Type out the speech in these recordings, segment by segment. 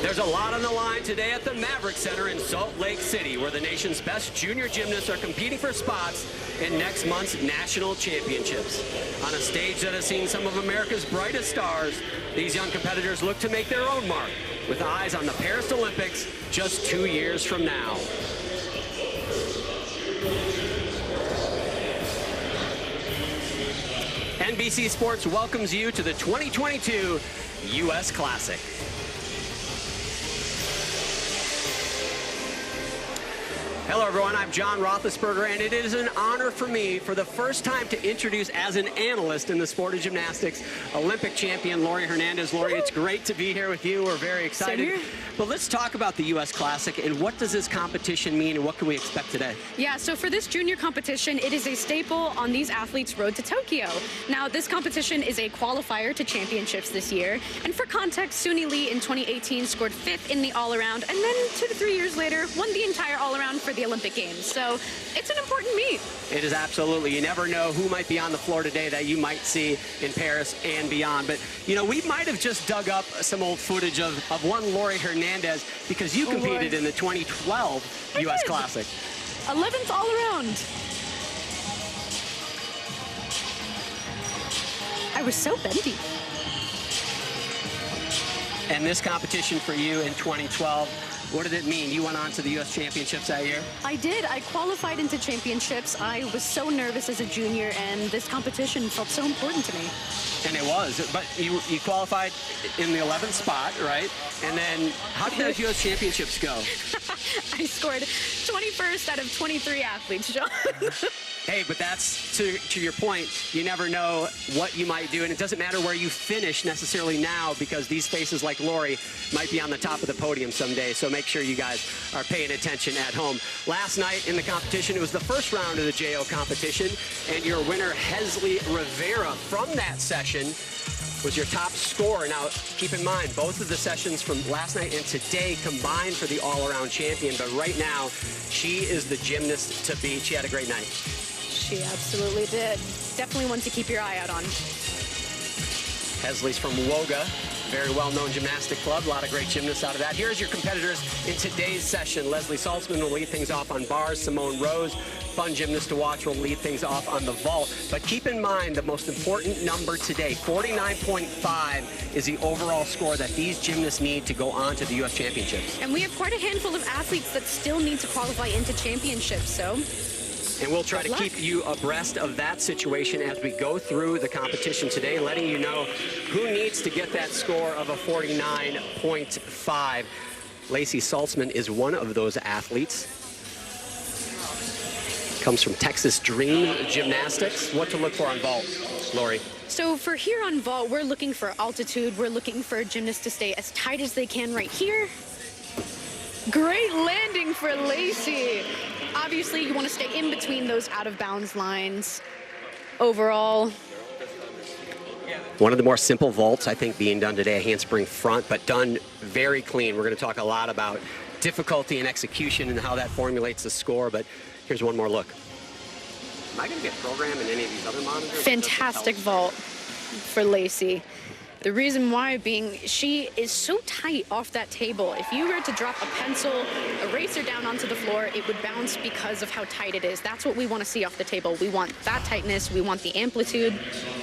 There's a lot on the line today at the Maverick Center in Salt Lake City, where the nation's best junior gymnasts are competing for spots in next month's national championships. On a stage that has seen some of America's brightest stars, these young competitors look to make their own mark, with eyes on the Paris Olympics just 2 years from now. NBC Sports welcomes you to the 2022 U.S. Classic. Hello, everyone. I'm John Roethlisberger, and it is an honor for me for the first time to introduce as an analyst in the sport of gymnastics, Olympic champion Laurie Hernandez. Laurie, it's great to be here with you. We're very excited. But let's talk about the U.S. Classic and what does this competition mean and what can we expect today? Yeah, so for this junior competition, it is a staple on these athletes' road to Tokyo. Now, this competition is a qualifier to championships this year. And for context, Suni Lee in 2018 scored 5th in the all-around, and then 2 to 3 years later, won the entire all-around for the Olympic Games. So it's an important meet. It is absolutely. You never know who might be on the floor today that you might see in Paris and beyond. But, you know, we might have just dug up some old footage of one Laurie Hernandez because you competed in the 2012 U.S. Classic. 11th all around. I was so bendy. And this competition for you in 2012, what did it mean? You went on to the U.S. Championships that year? I did. I qualified into championships. I was so nervous as a junior, and this competition felt so important to me. And it was. But you qualified in the 11th spot, right? And then how did those U.S. Championships go? I scored 21st out of 23 athletes, John. Hey, but that's, to your point, you never know what you might do, and it doesn't matter where you finish necessarily now because these faces like Laurie might be on the top of the podium someday, so make sure you guys are paying attention at home. Last night in the competition, it was the first round of the JO competition, and your winner, Heslie Rivera, from that session was your top scorer. Now, keep in mind, both of the sessions from last night and today combined for the all-around champion, but right now, she is the gymnast to beat. She had a great night. She absolutely did. Definitely one to keep your eye out on. Heslie's from Woga, very well-known gymnastic club. A lot of great gymnasts out of that. Here's your competitors in today's session. Leslie Saltzman will lead things off on bars. Simone Rose, fun gymnast to watch, will lead things off on the vault. But keep in mind the most important number today, 49.5 is the overall score that these gymnasts need to go on to the U.S. Championships. And we have quite a handful of athletes that still need to qualify into championships, so... And we'll try to keep you abreast of that situation as we go through the competition today, letting you know who needs to get that score of a 49.5. Lacey Saltzman is one of those athletes. Comes from Texas Dream Gymnastics. What to look for on vault, Laurie? So for here on vault, we're looking for altitude. We're looking for gymnasts to stay as tight as they can right here. Great landing for Lacey. Obviously, you want to stay in between those out-of-bounds lines. Overall, one of the more simple vaults, I think, being done today, a handspring front, but done very clean. We're going to talk a lot about difficulty and execution and how that formulates the score, but here's one more look. Am I going to get programmed in any of these other monitors? Fantastic vault for Lacey. The reason why being she is so tight off that table. If you were to drop a pencil, eraser down onto the floor, it would bounce because of how tight it is. That's what we want to see off the table. We want that tightness, we want the amplitude,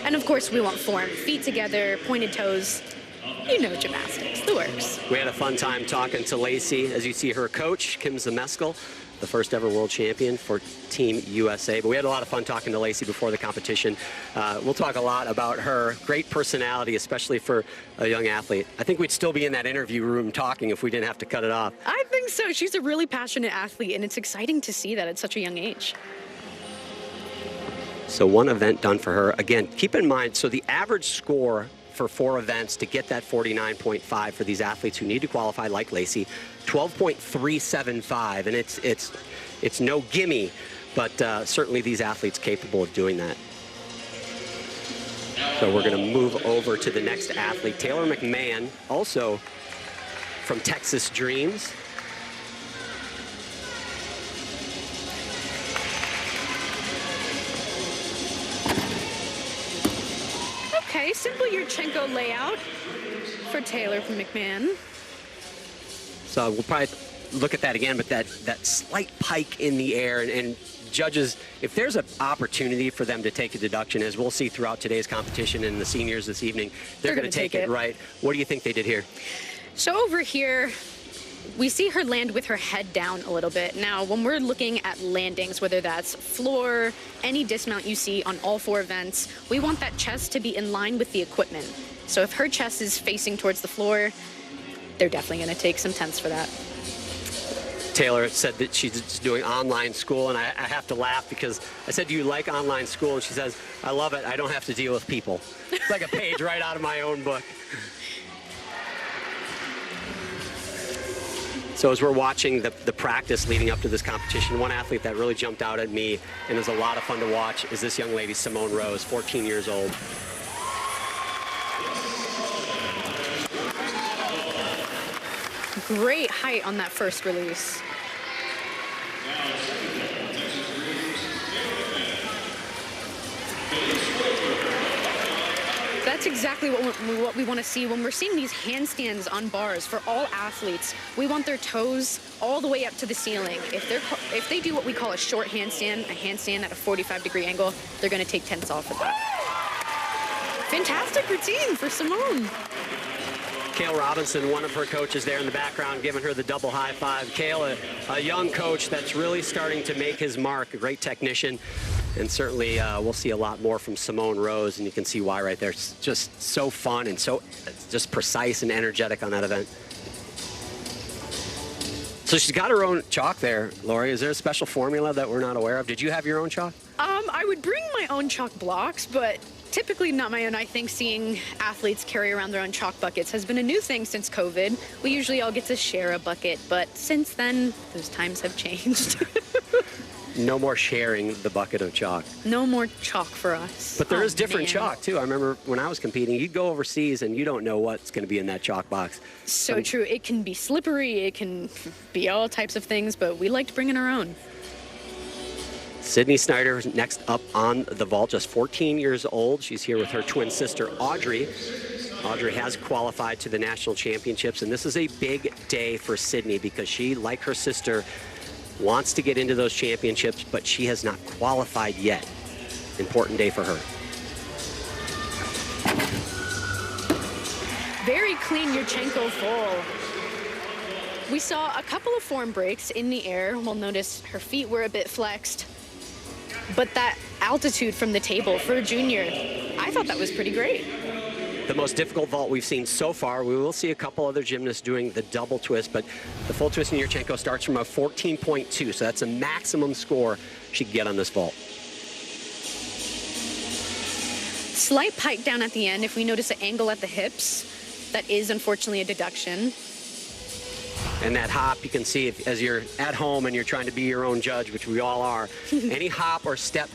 and of course we want form. Feet together, pointed toes. You know gymnastics, the works. We had a fun time talking to Lacey. As you see, her coach, Kim Zemeskel, the first ever world champion for Team USA. But we had a lot of fun talking to Lacey before the competition. We'll talk a lot about her great personality, especially for a young athlete. I think we'd still be in that interview room talking if we didn't have to cut it off. I think so. She's a really passionate athlete, and it's exciting to see that at such a young age. So one event done for her. Again, keep in mind, so the average score for 4 events to get that 49.5 for these athletes who need to qualify, like Lacey, 12.375, and it's no gimme, but certainly these athletes capable of doing that. So we're going to move over to the next athlete, Taylor McMahon, also from Texas Dreams. Okay, simple Yurchenko layout for Taylor from McMahon. So we'll probably look at that again, but that slight pike in the air, and judges, if there's an opportunity for them to take a deduction, as we'll see throughout today's competition and the seniors this evening, they're going to take it right. What do you think they did here? So over here, we see her land with her head down a little bit. Now, when we're looking at landings, whether that's floor, any dismount you see on all 4 events, we want that chest to be in line with the equipment. So if her chest is facing towards the floor, they're definitely going to take some tenths for that. Taylor said that she's doing online school, and I have to laugh because I said, do you like online school? And she says, I love it. I don't have to deal with people. It's like a page right out of my own book. So as we're watching the practice leading up to this competition, one athlete that really jumped out at me and is a lot of fun to watch is this young lady, Simone Rose, 14 years old. Great height on that first release. That's exactly what we want to see when we're seeing these handstands on bars for all athletes. We want their toes all the way up to the ceiling. If they do what we call a short handstand, a handstand at a 45-degree angle, they're going to take tenths off of that. Fantastic routine for Simone. Kale Robinson, one of her coaches there in the background, giving her the double high five. Kale, a young coach that's really starting to make his mark, a great technician. And certainly we'll see a lot more from Simone Rose, and you can see why right there. It's just so fun and so just precise and energetic on that event. So she's got her own chalk there, Lori. Is there a special formula that we're not aware of? Did you have your own chalk? I would bring my own chalk blocks, but typically not my own. I think seeing athletes carry around their own chalk buckets has been a new thing since COVID. We usually all get to share a bucket, but since then, those times have changed. No more sharing the bucket of chalk. No more chalk for us. But there is different chalk, too. I remember when I was competing, you'd go overseas and you don't know what's going to be in that chalk box. So true. It can be slippery. It can be all types of things, but we liked bringing our own. Sydney Snyder is next up on the vault, just 14 years old. She's here with her twin sister, Audrey. Audrey has qualified to the national championships, and this is a big day for Sydney because she, like her sister, wants to get into those championships, but she has not qualified yet. Important day for her. Very clean Yurchenko full. We saw a couple of form breaks in the air. We'll notice her feet were a bit flexed. But that altitude from the table for a junior, I thought that was pretty great. The most difficult vault we've seen so far. We will see a couple other gymnasts doing the double twist, but the full twist in Yurchenko starts from a 14.2, so that's a maximum score she can get on this vault. Slight pike down at the end. If we notice an angle at the hips, that is unfortunately a deduction. And that hop, you can see as you're at home and you're trying to be your own judge, which we all are, any hop or step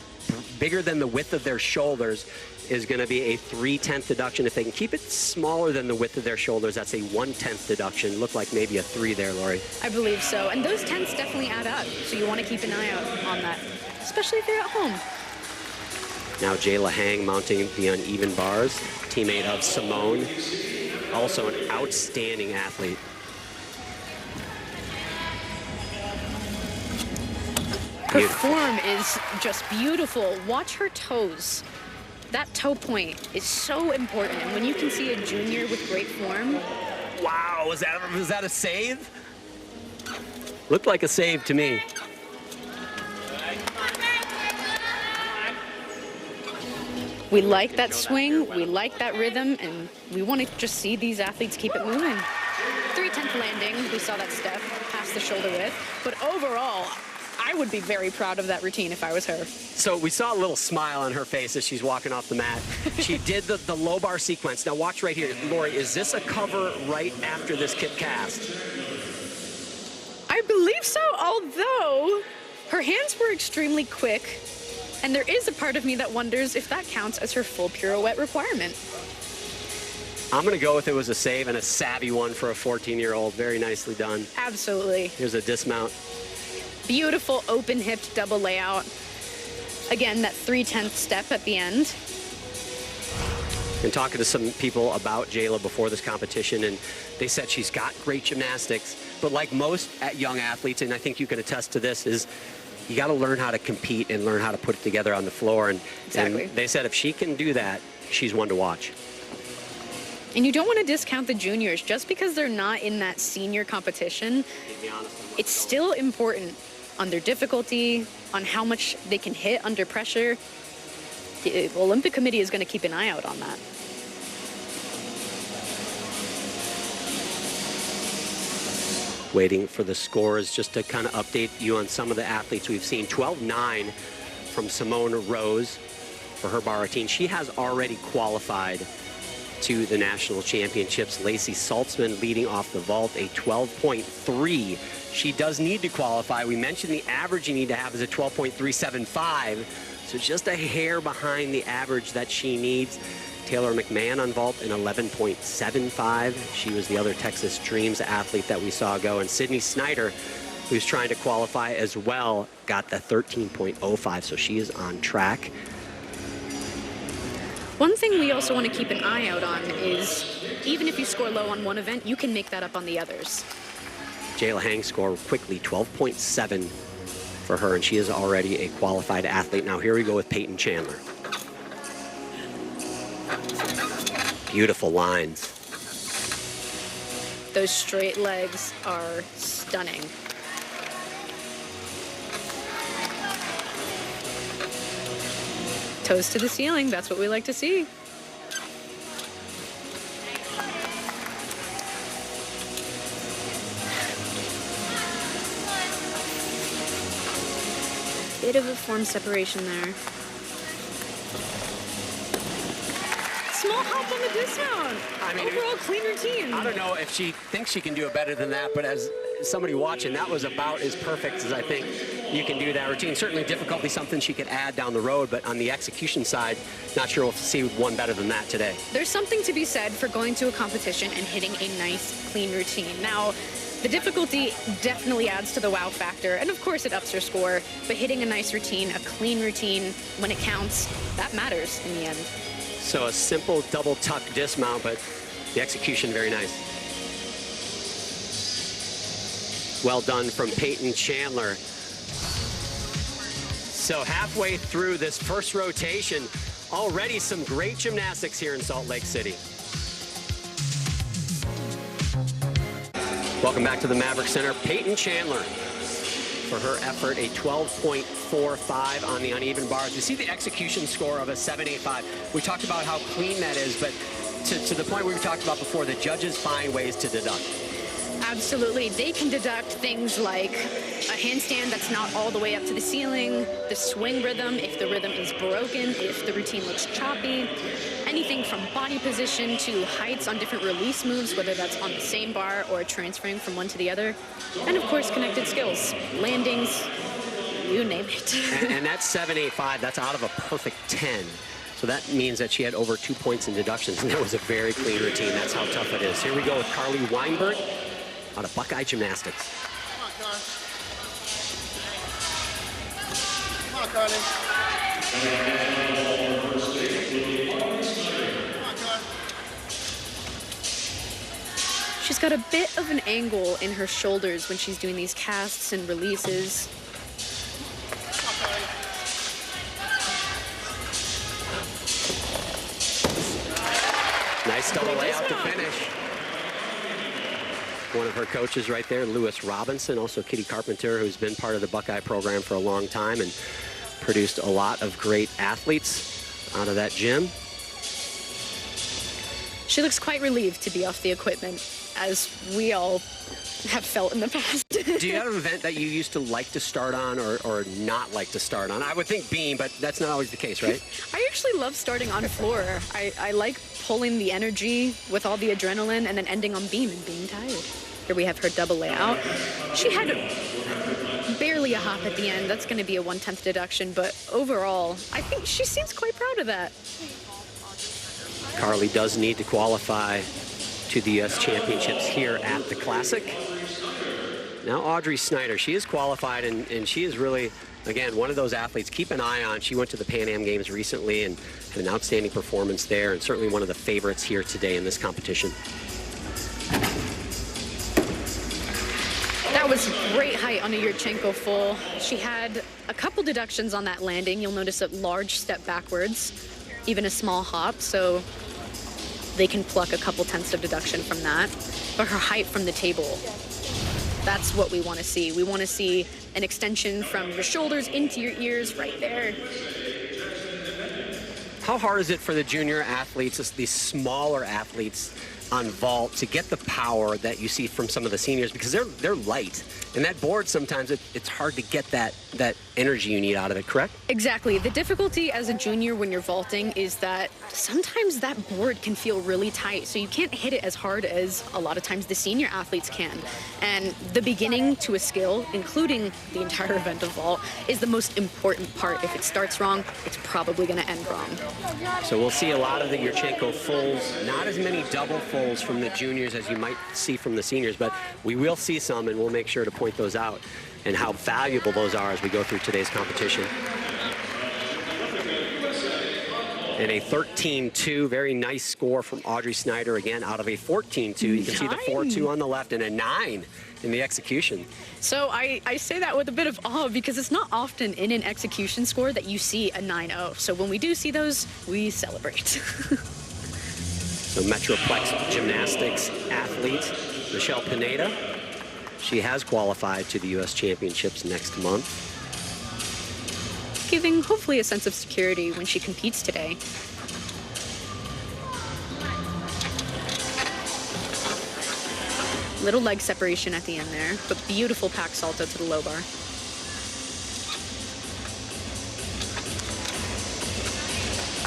bigger than the width of their shoulders is going to be a 3/10 deduction. If they can keep it smaller than the width of their shoulders, that's a 1/10 deduction. Looked like maybe a 3 there, Lori. I believe so. And those tenths definitely add up. So you want to keep an eye out on that, especially if you're at home. Now Jayla Hang mounting the uneven bars, teammate of Simone, also an outstanding athlete. Her form is just beautiful. Watch her toes. That toe point is so important. And when you can see a junior with great form. Wow, was that a save? Looked like a save to me. We like that swing, we like that rhythm, and we want to just see these athletes keep it moving. 3/10 landing, we saw that step past the shoulder width, but overall, I would be very proud of that routine if I was her. So we saw a little smile on her face as she's walking off the mat. She did the low bar sequence. Now watch right here. Lori, is this a cover right after this kip cast? I believe so, although her hands were extremely quick, and there is a part of me that wonders if that counts as her full pirouette requirement. I'm going to go with it was a save and a savvy one for a 14-year-old. Very nicely done. Absolutely. Here's a dismount. Beautiful open-hipped double layout. Again, that 3/10 step at the end. And talking to some people about Jayla before this competition, and they said she's got great gymnastics, but like most young athletes, and I think you can attest to this, is you got to learn how to compete and learn how to put it together on the floor. And, Exactly. and they said if she can do that, she's one to watch. And you don't want to discount the juniors just because they're not in that senior competition. It's still important on their difficulty, on how much they can hit under pressure. The Olympic Committee is going to keep an eye out on that. Waiting for the scores just to kind of update you on some of the athletes we've seen. 12-9 from Simone Rose for her bar routine. She has already qualified to the national championships. Lacey Saltzman leading off the vault, a 12.3. She does need to qualify. We mentioned the average you need to have is a 12.375. So just a hair behind the average that she needs. Taylor McMahon on vault in 11.75. She was the other Texas Dreams athlete that we saw go. And Sydney Snyder, who's trying to qualify as well, got the 13.05. So she is on track. One thing we also want to keep an eye out on is even if you score low on one event, you can make that up on the others. Jayla Hang scored quickly, 12.7 for her, and she is already a qualified athlete. Now here we go with Peyton Chandler. Beautiful lines. Those straight legs are stunning. Toes to the ceiling, that's what we like to see. Bit of a form separation there. Small hop on the dismount. I mean, overall clean routine. I don't know if she thinks she can do it better than that, but as somebody watching, that was about as perfect as I think you can do that routine. Certainly difficulty, something she could add down the road, but on the execution side, not sure we'll see one better than that today. There's something to be said for going to a competition and hitting a nice, clean routine. Now, the difficulty definitely adds to the wow factor, and of course it ups your score, but hitting a nice routine, a clean routine, when it counts, that matters in the end. So a simple double tuck dismount, but the execution very nice. Well done from Peyton Chandler. So halfway through this first rotation, already some great gymnastics here in Salt Lake City. Welcome back to the Maverick Center. Peyton Chandler for her effort, a 12.45 on the uneven bars. You see the execution score of a 7.85. We talked about how clean that is, but to the point we talked about before, the judges find ways to deduct. Absolutely. They can deduct things like a handstand that's not all the way up to the ceiling, the swing rhythm, if the rhythm is broken, if the routine looks choppy, anything from body position to heights on different release moves, whether that's on the same bar or transferring from one to the other. And of course, connected skills, landings, you name it. and that 7.85, that's out of a perfect 10. So that means that she had over 2 points in deductions, and that was a very clean routine. That's how tough it is. Here we go with Carly Weinberg out of Buckeye Gymnastics. Come on, Carly. She's got a bit of an angle in her shoulders when she's doing these casts and releases. Nice double layout to finish. One of her coaches right there, Lewis Robinson, also Kitty Carpenter, who's been part of the Buckeye program for a long time and produced a lot of great athletes out of that gym. She looks quite relieved to be off the equipment, as we all have felt in the past. Do you have an event that you used to like to start on or not like to start on? I would think beam, but that's not always the case, right? I actually love starting on floor. I like pulling the energy with all the adrenaline and then ending on beam and being tired. Here we have her double layout. She had barely a hop at the end. That's going to be a 1/10 deduction, but overall, I think she seems quite proud of that. Carly does need to qualify to the U.S. Championships here at the Classic. Now Audrey Snyder, she is qualified and she is really again, one of those athletes, keep an eye on. She went to the Pan Am Games recently and had an outstanding performance there, and certainly one of the favorites here today in this competition. That was great height on a Yurchenko full. She had a couple deductions on that landing. You'll notice a large step backwards, even a small hop, so they can pluck a couple tenths of deduction from that. But her height from the table, that's what we want to see. We want to see an extension from your shoulders into your ears right there. How hard is it for the junior athletes, these smaller athletes on vault, to get the power that you see from some of the seniors? Because they're light, and that board sometimes it's hard to get that energy you need out of it, correct? Exactly. The difficulty as a junior when you're vaulting is that sometimes that board can feel really tight, so you can't hit it as hard as a lot of times the senior athletes can. And the beginning to a skill, including the entire event of vault, is the most important part. If it starts wrong, it's probably going to end wrong. So we'll see a lot of the Yurchenko fulls, not as many double fulls from the juniors as you might see from the seniors, but we will see some, and we'll make sure to point those out and how valuable those are as we go through today's competition. And a 13-2, very nice score from Audrey Snyder, again, out of a 14-2. You can see the 4-2 on the left and a 9 in the execution. So I say that with a bit of awe because it's not often in an execution score that you see a 9-0. So when we do see those, we celebrate. So Metroplex Gymnastics athlete, Michelle Pineda. She has qualified to the U.S. Championships next month. Giving hopefully a sense of security when she competes today. Little leg separation at the end there, but beautiful pack salto to the low bar.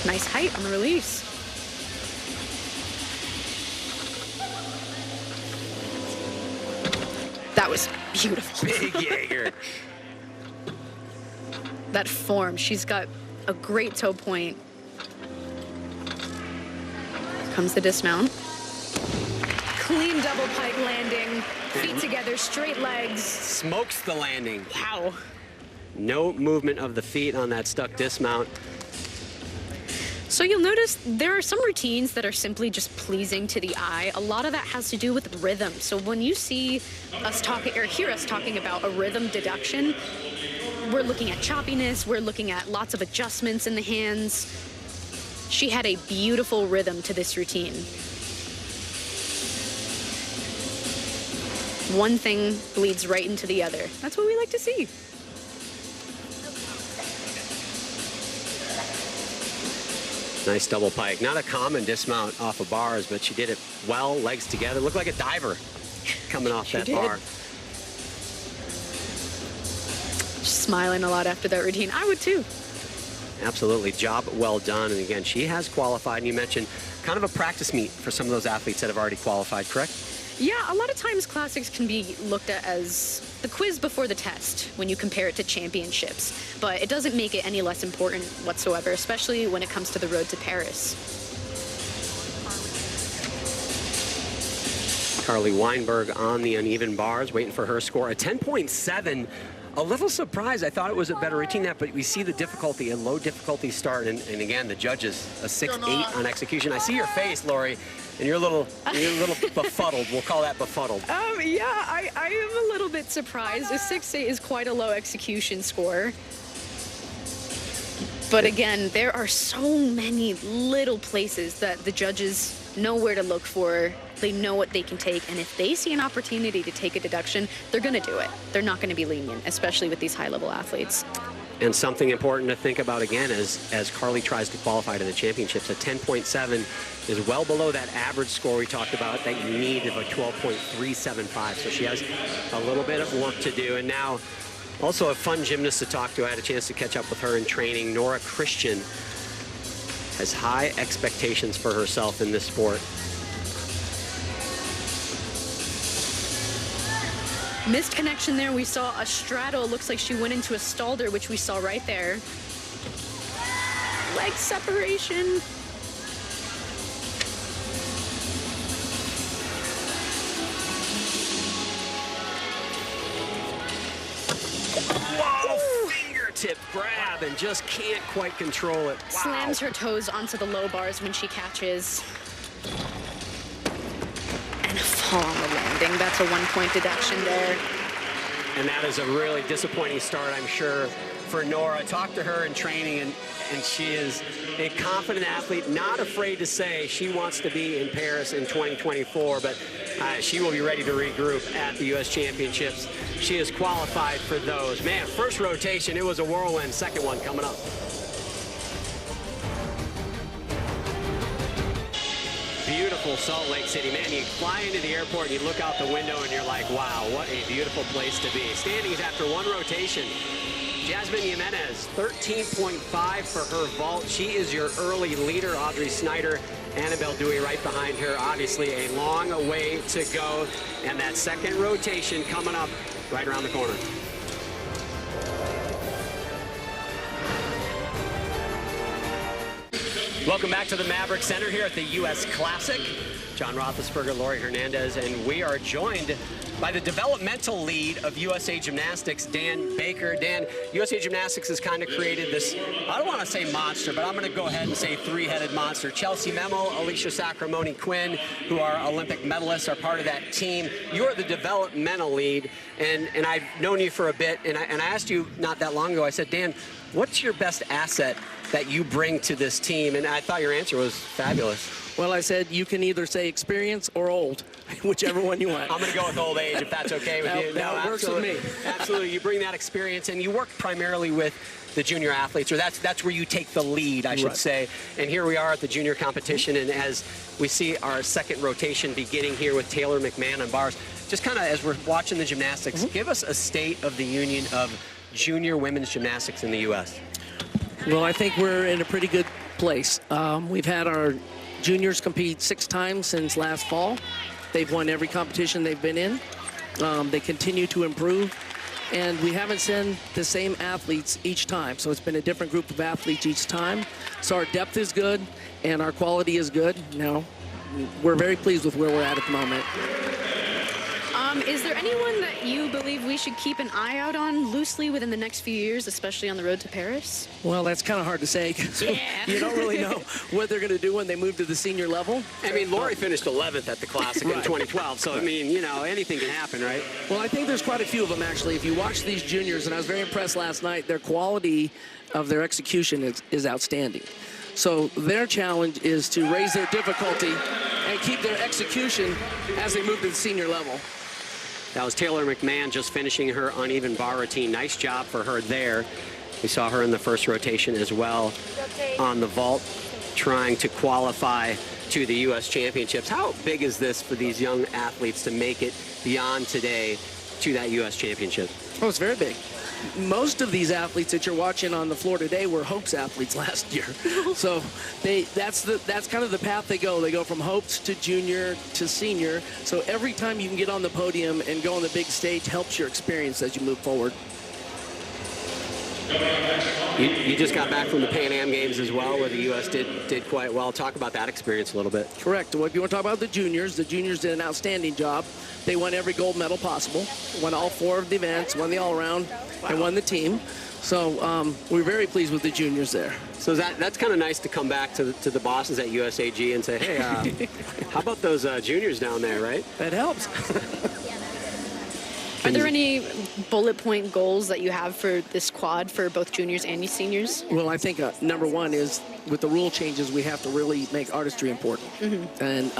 Nice height on the release. That was beautiful. Big Jaeger. That form, she's got a great toe point. Comes the dismount. Clean double pike landing. Feet together, straight legs. Smokes the landing. Wow. No movement of the feet on that stuck dismount. So you'll notice there are some routines that are simply just pleasing to the eye. A lot of that has to do with rhythm. So when you see us talking or hear us talking about a rhythm deduction, we're looking at choppiness, we're looking at lots of adjustments in the hands. She had a beautiful rhythm to this routine. One thing bleeds right into the other. That's what we like to see. Nice double pike. Not a common dismount off of bars, but she did it well, legs together. Looked like a diver coming off that bar. Just smiling a lot after that routine. I would too. Absolutely. Job well done. And again, she has qualified. And you mentioned kind of a practice meet for some of those athletes that have already qualified, correct? Yeah, a lot of times classics can be looked at as the quiz before the test when you compare it to championships, but it doesn't make it any less important whatsoever, especially when it comes to the road to Paris. Carly Weinberg on the uneven bars, waiting for her score. A 10.7. A little surprised. I thought it was a better routine that, but we see the difficulty, a low difficulty start, and again, the judges, a 6-8 on execution. I see your face, Lori, and you're a little befuddled. We'll call that befuddled. Yeah, I am a little bit surprised. A 6-8 is quite a low execution score. But again, there are so many little places that the judges know where to look for. They know what they can take, and if they see an opportunity to take a deduction, they're going to do it. They're not going to be lenient, especially with these high-level athletes. And something important to think about again as Carly tries to qualify to the championships, a 10.7 is well below that average score we talked about that you need of a 12.375. So she has a little bit of work to do. And now also a fun gymnast to talk to. I had a chance to catch up with her in training. Nora Christian has high expectations for herself in this sport. Missed connection there. We saw a straddle. Looks like she went into a stalder, which we saw right there. Leg separation. Whoa, fingertip grab and just can't quite control it. Wow. Slams her toes onto the low bars when she catches. And a fall on the landing. That's a 1-point deduction there. And that is a really disappointing start, I'm sure, for Nora. I talked to her in training, and she is a confident athlete, not afraid to say she wants to be in Paris in 2024, but she will be ready to regroup at the U.S. Championships. She is qualified for those. Man, first rotation, it was a whirlwind. Second one coming up. Beautiful Salt Lake City. Man, you fly into the airport and you look out the window and you're like, wow, what a beautiful place to be. Standings after one rotation. Jasmine Jimenez, 13.5 for her vault. She is your early leader. Audrey Snyder, Annabelle Dewey right behind her. Obviously a long way to go. And that second rotation coming up right around the corner. Welcome back to the Maverick Center here at the U.S. Classic. John Roethlisberger, Laurie Hernandez, and we are joined by the developmental lead of USA Gymnastics, Dan Baker. Dan, USA Gymnastics has kind of created this, I don't want to say monster, but I'm going to go ahead and say three-headed monster. Chelsea Memmel, Alicia Sacramone Quinn, who are Olympic medalists, are part of that team. You're the developmental lead, and I've known you for a bit, and I asked you not that long ago, I said, Dan, what's your best asset that you bring to this team? And I thought your answer was fabulous. Well, I said you can either say experience or old, whichever one you want. I'm going to go with old age, if that's okay with you. That works with me. Absolutely. You bring that experience, and you work primarily with the junior athletes, or that's where you take the lead, I should say. And here we are at the junior competition, and as we see our second rotation beginning here with Taylor McMahon on bars, just kind of as we're watching the gymnastics, give us a state of the union of junior women's gymnastics in the U.S. Well, I think we're in a pretty good place. We've had our juniors compete 6 times since last fall. They've won every competition they've been in. They continue to improve, and we haven't seen the same athletes each time. So it's been a different group of athletes each time. So our depth is good, and our quality is good. Now, we're very pleased with where we're at the moment. Is there anyone that you believe we should keep an eye out on loosely within the next few years, especially on the road to Paris? Well, that's kind of hard to say, because you don't really know what they're going to do when they move to the senior level. I mean, Laurie finished 11th at the Classic in 2012, so, I mean, you know, anything can happen, right? Well, I think there's quite a few of them, actually. If you watch these juniors, and I was very impressed last night, their quality of their execution is outstanding. So their challenge is to raise their difficulty and keep their execution as they move to the senior level. That was Taylor McMahon just finishing her uneven bar routine. Nice job for her there. We saw her in the first rotation as well on the vault, trying to qualify to the U.S. Championships. How big is this for these young athletes to make it beyond today to that U.S. Championship? Oh, it's very big. Most of these athletes that you're watching on the floor today were Hopes athletes last year. So that's kind of the path they go. They go from Hopes to junior to senior. So every time you can get on the podium and go on the big stage helps your experience as you move forward. You just got back from the Pan Am Games as well, where the U.S. did quite well. Talk about that experience a little bit. Correct. Well, if you want to talk about the juniors did an outstanding job. They won every gold medal possible, won all 4 of the events, won the all-around, and won the team. So we're very pleased with the juniors there. So that's kind of nice to come back to the bosses at USAG and say, hey, how about those juniors down there, right? That helps. Are there any bullet point goals that you have for this quad for both juniors and seniors? Well, I think number one is with the rule changes, we have to really make artistry important. And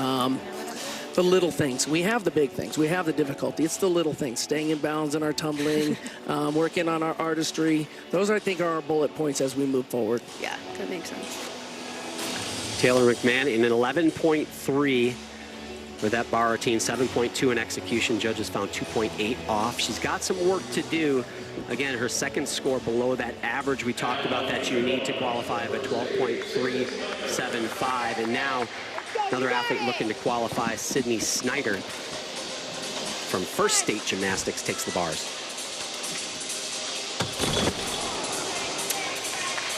the little things. We have the big things. We have the difficulty. It's the little things. Staying in bounds in our tumbling, working on our artistry. Those, I think, are our bullet points as we move forward. Yeah, that makes sense. Taylor McMahon in an 11.3 with that bar routine, 7.2 in execution. Judges found 2.8 off. She's got some work to do. Again, her second score below that average we talked about that you need to qualify of a 12.375. And now another athlete looking to qualify, Sydney Snyder from First State Gymnastics takes the bars.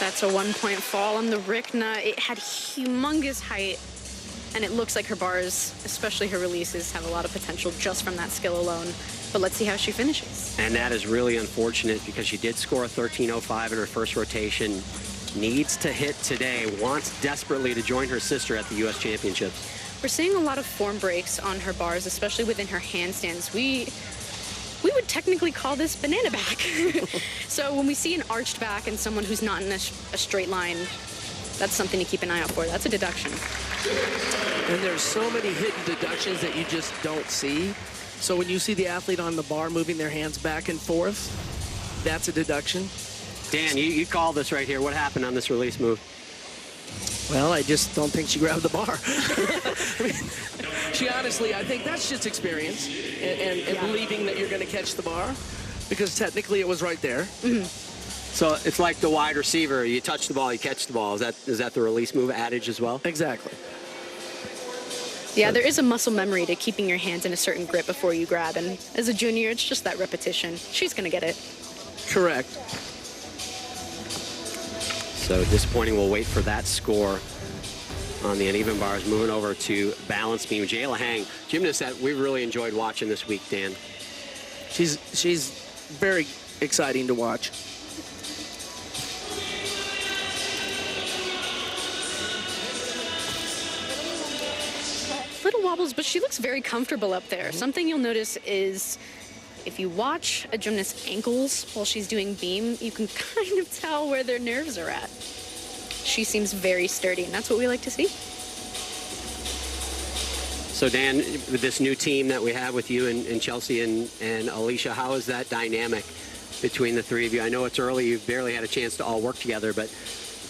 That's a 1-point fall on the Rikna. It had humongous height. and it looks like her bars, especially her releases, have a lot of potential just from that skill alone. But let's see how she finishes. And that is really unfortunate because she did score a 13.05 in her first rotation. Needs to hit today, wants desperately to join her sister at the U.S. Championships. We're seeing a lot of form breaks on her bars, especially within her handstands. We would technically call this banana back. So when we see an arched back and someone who's not in a straight line, that's something to keep an eye out for. That's a deduction. And there's so many hidden deductions that you just don't see. So when you see the athlete on the bar moving their hands back and forth, that's a deduction. Dan, you call this right here. What happened on this release move? Well, I just don't think she grabbed the bar. I mean, she honestly, I think that's just experience and believing that you're going to catch the bar, because technically it was right there. Mm-hmm. So it's like the wide receiver. You touch the ball, you catch the ball. Is that the release move adage as well? Exactly. Yeah, there is a muscle memory to keeping your hands in a certain grip before you grab, and as a junior, it's just that repetition. She's going to get it. Correct. So disappointing. We'll wait for that score on the uneven bars. Moving over to balance beam. Jayla Hang, gymnast that we've really enjoyed watching this week, Dan. She's very exciting to watch. Little wobbles, but she looks very comfortable up there. Something you'll notice is if you watch a gymnast's ankles while she's doing beam, you can kind of tell where their nerves are at. She seems very sturdy, and that's what we like to see. So Dan, with this new team that we have with you and Chelsea and Alicia, how is that dynamic between the three of you? I know it's early, you've barely had a chance to all work together, but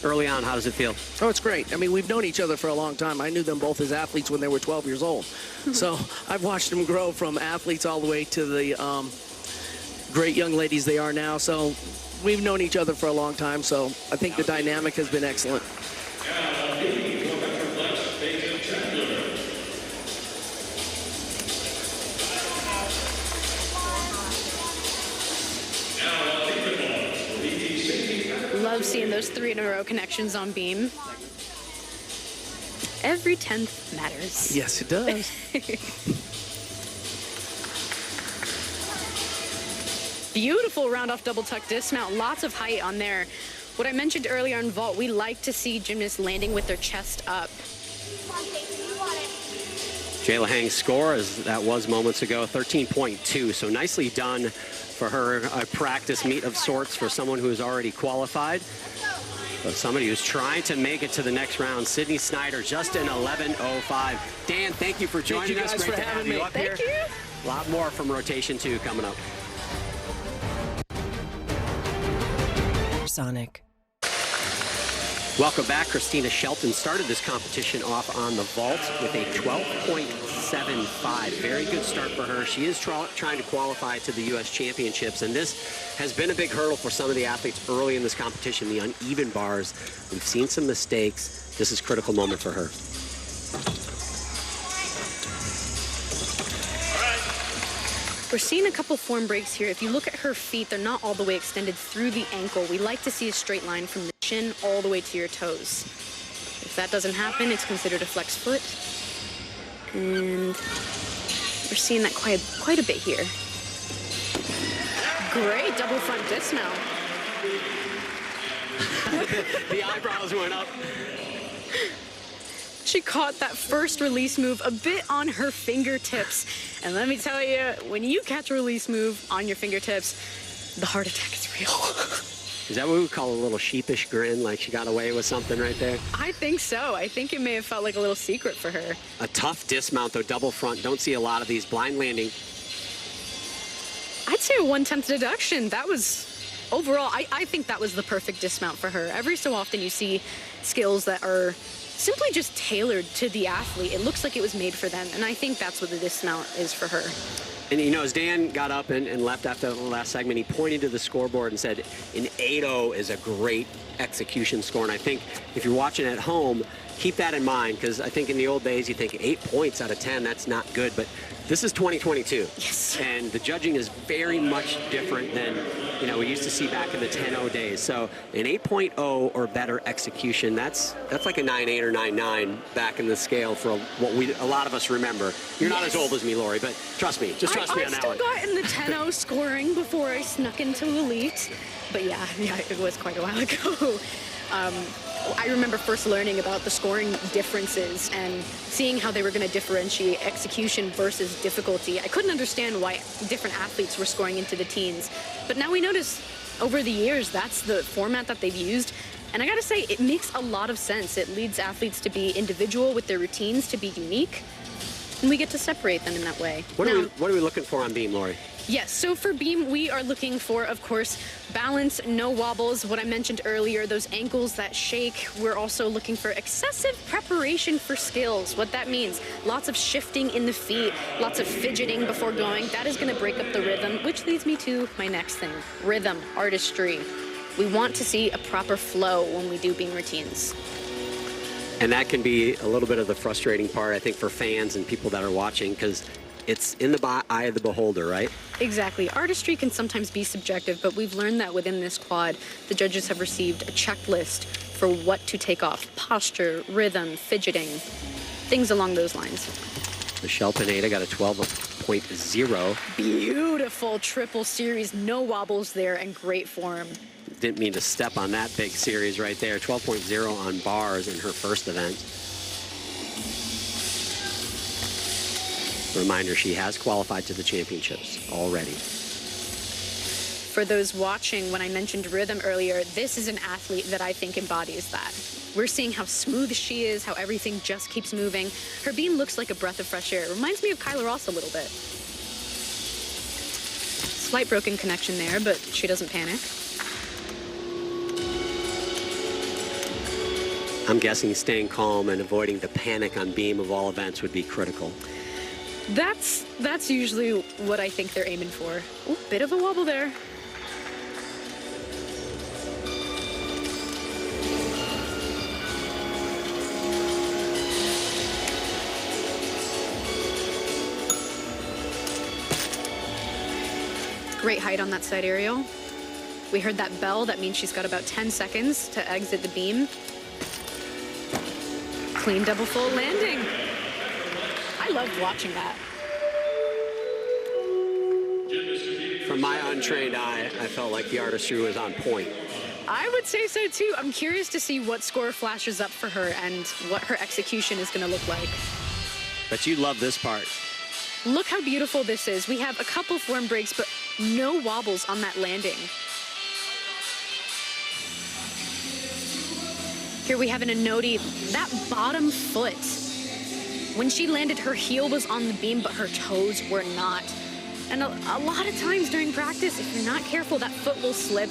early on, how does it feel? Oh, it's great. I mean, we've known each other for a long time. I knew them both as athletes when they were 12 years old. So I've watched them grow from athletes all the way to the great young ladies they are now. So we've known each other for a long time. So I think the dynamic has been excellent. Love seeing those 3 in a row connections on beam. Every 10th matters. Yes, it does. Beautiful round off double tuck dismount. Lots of height on there. What I mentioned earlier on vault, we like to see gymnasts landing with their chest up. Jayla Hang's score, as that was moments ago, 13.2. So nicely done for her. A practice meet of sorts for someone who is already qualified. But somebody who's trying to make it to the next round. Sydney Snyder, just an 11.05. Dan, thank you for joining us. Thank you guys for having me. Up here. Thank you. A lot more from Rotation 2 coming up. Sonic. Welcome back. Christina Shelton started this competition off on the vault with a 12.75. Very good start for her. She is trying to qualify to the U.S. Championships, and this has been a big hurdle for some of the athletes early in this competition, the uneven bars. We've seen some mistakes. This is a critical moment for her. We're seeing a couple form breaks here. If you look at her feet, they're not all the way extended through the ankle. We like to see a straight line from the shin all the way to your toes. If that doesn't happen, it's considered a flex foot. And we're seeing that quite a bit here. Great double front dismount. The eyebrows went up. She caught that first release move a bit on her fingertips. And let me tell you, when you catch a release move on your fingertips, the heart attack is real. Is that what we would call a little sheepish grin, like she got away with something right there? I think so. I think it may have felt like a little secret for her. A tough dismount, though, double front. Don't see a lot of these. Blind landing. I'd say a 1/10 deduction. That was, overall, I think that was the perfect dismount for her. Every so often you see skills that are simply just tailored to the athlete. It looks like it was made for them, and I think that's what the dismount is for her. And, you know, as Dan got up and left after the last segment, he pointed to the scoreboard and said, an 8.0 is a great execution score. And I think if you're watching at home, keep that in mind, because I think in the old days you think 8 points out of 10, that's not good, but this is 2022. Yes. And the judging is very much different than, you know, we used to see back in the 10-0 days. So an 8.0 or better execution, that's like a 9.8 or 9.9 back in the scale for what a lot of us remember. You're not as old as me, Lori, but trust me, just trust me on that one. I still got in the 10-0 scoring before I snuck into Elite. But yeah, it was quite a while ago. I remember first learning about the scoring differences and seeing how they were going to differentiate execution versus difficulty. I couldn't understand why different athletes were scoring into the teens. But now we notice over the years that's the format that they've used. And I got to say, it makes a lot of sense. It leads athletes to be individual with their routines, to be unique. And we get to separate them in that way. What are we looking for on beam, Lori? Yes, so for beam, we are looking for, of course, balance, no wobbles. What I mentioned earlier, those ankles that shake. We're also looking for excessive preparation for skills. What that means, lots of shifting in the feet, lots of fidgeting before going. That is going to break up the rhythm, which leads me to my next thing, rhythm, artistry. We want to see a proper flow when we do beam routines. And that can be a little bit of the frustrating part, I think, for fans and people that are watching, because it's in the eye of the beholder, right? Exactly. Artistry can sometimes be subjective, but we've learned that within this quad, the judges have received a checklist for what to take off. Posture, rhythm, fidgeting, things along those lines. Michelle Pineda got a 12.0. Beautiful triple series, no wobbles there, and great form. Didn't mean to step on that big series right there. 12.0 on bars in her first event. Reminder, she has qualified to the championships already. For those watching, when I mentioned rhythm earlier, this is an athlete that I think embodies that. We're seeing how smooth she is, how everything just keeps moving. Her beam looks like a breath of fresh air. Reminds me of Kyla Ross a little bit. Slight broken connection there, but she doesn't panic. I'm guessing staying calm and avoiding the panic on beam of all events would be critical. That's usually what I think they're aiming for. Ooh, bit of a wobble there. Great height on that side aerial. We heard that bell. That means she's got about 10 seconds to exit the beam. Clean double full landing. I loved watching that. From my untrained eye, I felt like the artistry was on point. I would say so too. I'm curious to see what score flashes up for her and what her execution is going to look like. But you love this part. Look how beautiful this is. We have a couple form breaks, but no wobbles on that landing. Here we have an Anodi, that bottom foot. When she landed, her heel was on the beam, but her toes were not. And a lot of times during practice, if you're not careful, that foot will slip.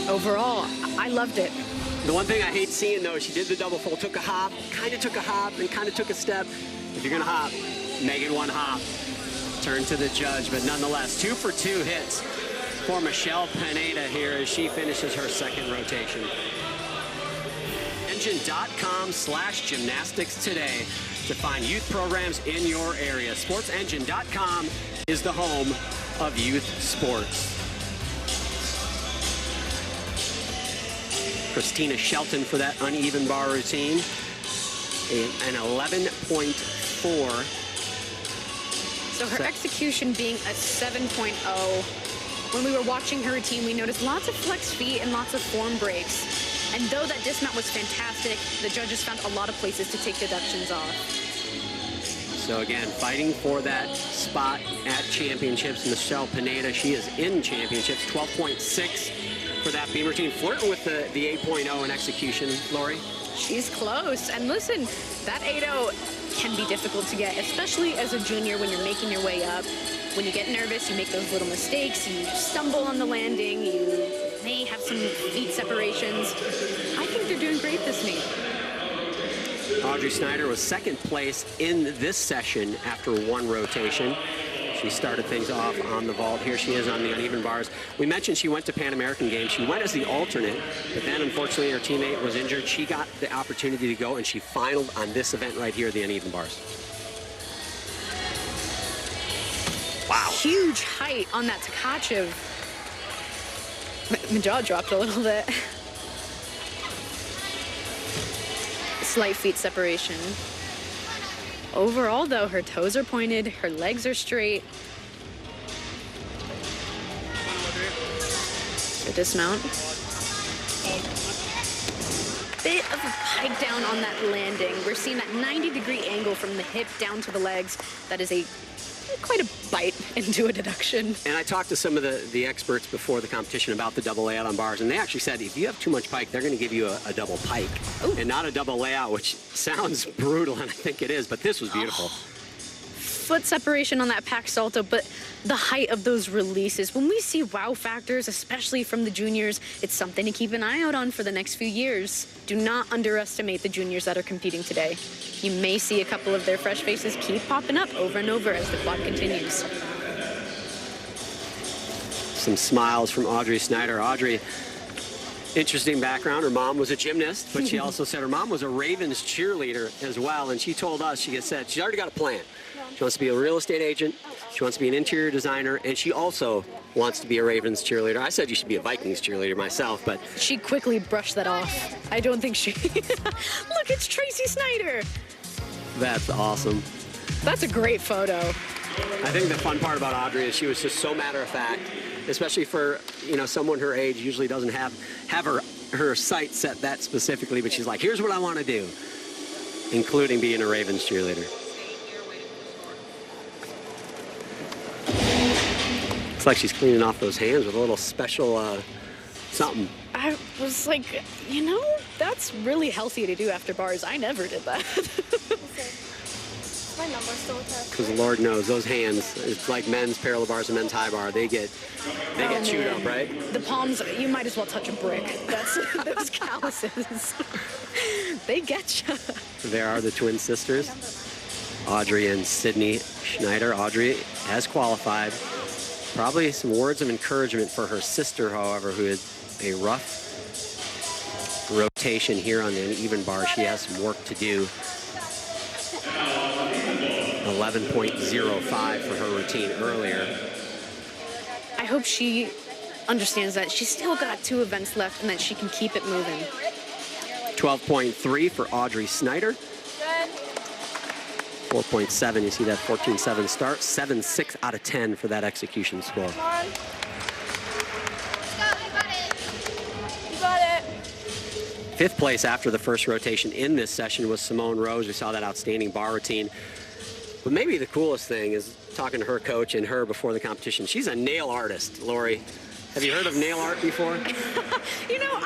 Overall, I loved it. The one thing I hate seeing, though, she did the double full, took a hop, and kind of took a step. If you're going to hop, make it one hop. Turn to the judge, but nonetheless, 2 for 2 hits for Michelle Pineda here as she finishes her second rotation. SportsEngine.com/gymnastics today to find youth programs in your area. SportsEngine.com is the home of youth sports. Christina Shelton for that uneven bar routine. An 11.4. So her execution being a 7.0. When we were watching her routine, we noticed lots of flex feet and lots of form breaks. And though that dismount was fantastic, the judges found a lot of places to take deductions off. So again, fighting for that spot at championships. Michelle Pineda, she is in championships, 12.6 for that beam routine. Flirting with the 8.0 in execution, Lori. She's close. And listen, that 8.0 can be difficult to get, especially as a junior when you're making your way up. When you get nervous, you make those little mistakes, you stumble on the landing, you may have some feet separations. I think they're doing great this meet. Audrey Snyder was second place in this session after one rotation. She started things off on the vault. Here she is on the uneven bars. We mentioned she went to Pan American Games. She went as the alternate, but then unfortunately her teammate was injured. She got the opportunity to go, and she finaled on this event right here, the uneven bars. Wow. Huge height on that Tkachev. My jaw dropped a little bit. Slight feet separation. Overall, though, her toes are pointed, her legs are straight. A dismount. Bit of a pike down on that landing. We're seeing that 90-degree angle from the hip down to the legs. That is quite a bite into a deduction. And I talked to some of the experts before the competition about the double layout on bars, and they actually said if you have too much pike, they're going to give you a double pike. Ooh. And not a double layout, which sounds brutal, and I think it is, but this was beautiful. Foot separation on that pack salto, but the height of those releases. When we see wow factors, especially from the juniors, it's something to keep an eye out on for the next few years. Do not underestimate the juniors that are competing today. You may see a couple of their fresh faces keep popping up over and over as the quad continues. Some smiles from Audrey Snyder. Audrey, interesting background. Her mom was a gymnast, but she also said her mom was a Ravens cheerleader as well, and she told us, she said she's already got a plan. She wants to be a real estate agent, she wants to be an interior designer, and she also wants to be a Ravens cheerleader. I said you should be a Vikings cheerleader myself, but... She quickly brushed that off. I don't think she... Look, it's Tracy Snyder! That's awesome. That's a great photo. I think the fun part about Audrey is she was just so matter of fact, especially for, someone her age usually doesn't have her sights set that specifically, but she's like, here's what I want to do, including being a Ravens cheerleader. Looks like she's cleaning off those hands with a little special something. I was like, that's really healthy to do after bars. I never did that. My number's still attached. Because Lord knows those hands, it's like men's parallel bars and men's high bar. They get chewed up, right? The palms, you might as well touch a brick. That's those calluses. They get you. There are the twin sisters, Audrey and Sydney Schneider. Audrey has qualified. Probably some words of encouragement for her sister, however, who had a rough rotation here on the uneven bar. She has some work to do. 11.05 for her routine earlier. I hope she understands that she's still got 2 events left and that she can keep it moving. 12.3 for Audrey Snyder. 4.7, you see that 14-7 start. 7.6 out of 10 for that execution score. Come on. You got it. 5th place after the first rotation in this session was Simone Rose. We saw that outstanding bar routine. But maybe the coolest thing is talking to her coach and her before the competition. She's a nail artist, Lori. Have you heard of nail art before?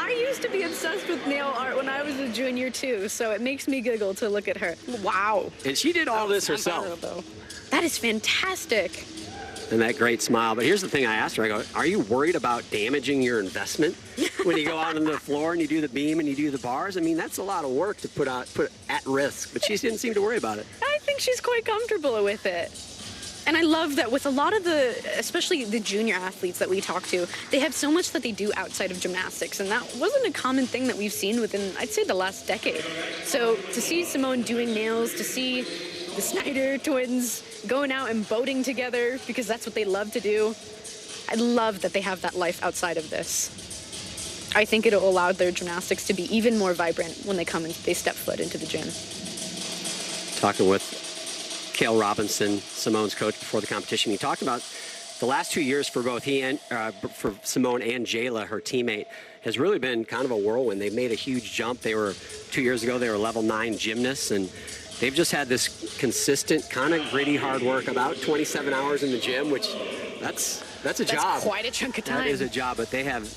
I used to be obsessed with nail art when I was a junior too, so it makes me giggle to look at her. Wow. And she did all this herself. That is fantastic. And that great smile. But here's the thing I asked her. I go, are you worried about damaging your investment when you go out on the floor and you do the beam and you do the bars? I mean, that's a lot of work to put at risk. But she didn't seem to worry about it. I think she's quite comfortable with it. And I love that with a lot of especially the junior athletes that we talk to, they have so much that they do outside of gymnastics. And that wasn't a common thing that we've seen within, I'd say, the last decade. So to see Simone doing nails, to see the Snyder twins going out and boating together, because that's what they love to do, I love that they have that life outside of this. I think it'll allow their gymnastics to be even more vibrant when they come and they step foot into the gym. Talking with Cale Robinson, Simone's coach, before the competition, he talked about the last 2 years for both he and for Simone and Jayla, her teammate, has really been kind of a whirlwind. They've made a huge jump. 2 years ago, they were level 9 gymnasts, and they've just had this consistent, kind of gritty, hard work, about 27 hours in the gym, which that's a job. That's quite a chunk of time. That is a job, but they have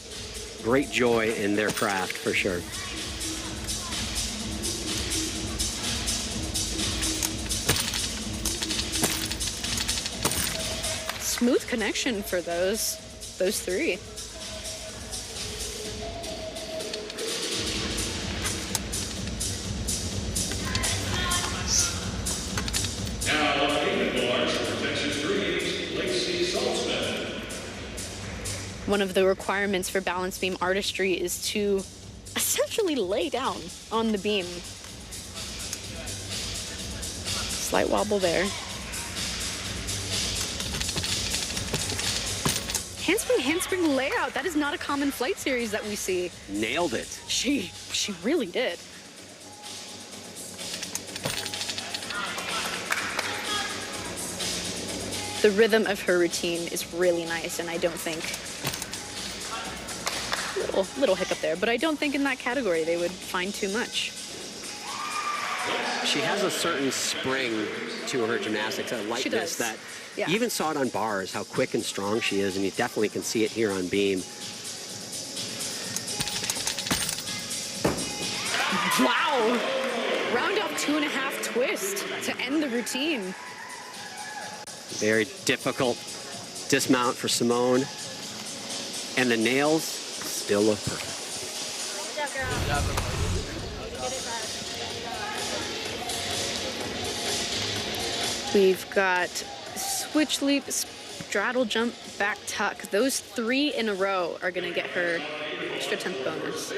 great joy in their craft, for sure. Smooth connection for those 3. Now, uneven bars for Texas 3, One of the requirements for balance beam artistry is to essentially lay down on the beam. Slight wobble there. Handspring layout. That is not a common flight series that we see. Nailed it. She really did. The rhythm of her routine is really nice, and I don't think, little hiccup there, but I don't think in that category they would find too much. She has a certain spring to her gymnastics. I like She this. does. That Yeah. you even saw it on bars, how quick and strong she is, and you definitely can see it here on beam. Wow! Round off 2.5 twist to end the routine. Very difficult dismount for Simone. And the nails still look perfect. We've got switch leap, straddle jump, back tuck. Those 3 in a row are gonna get her extra 10th bonus.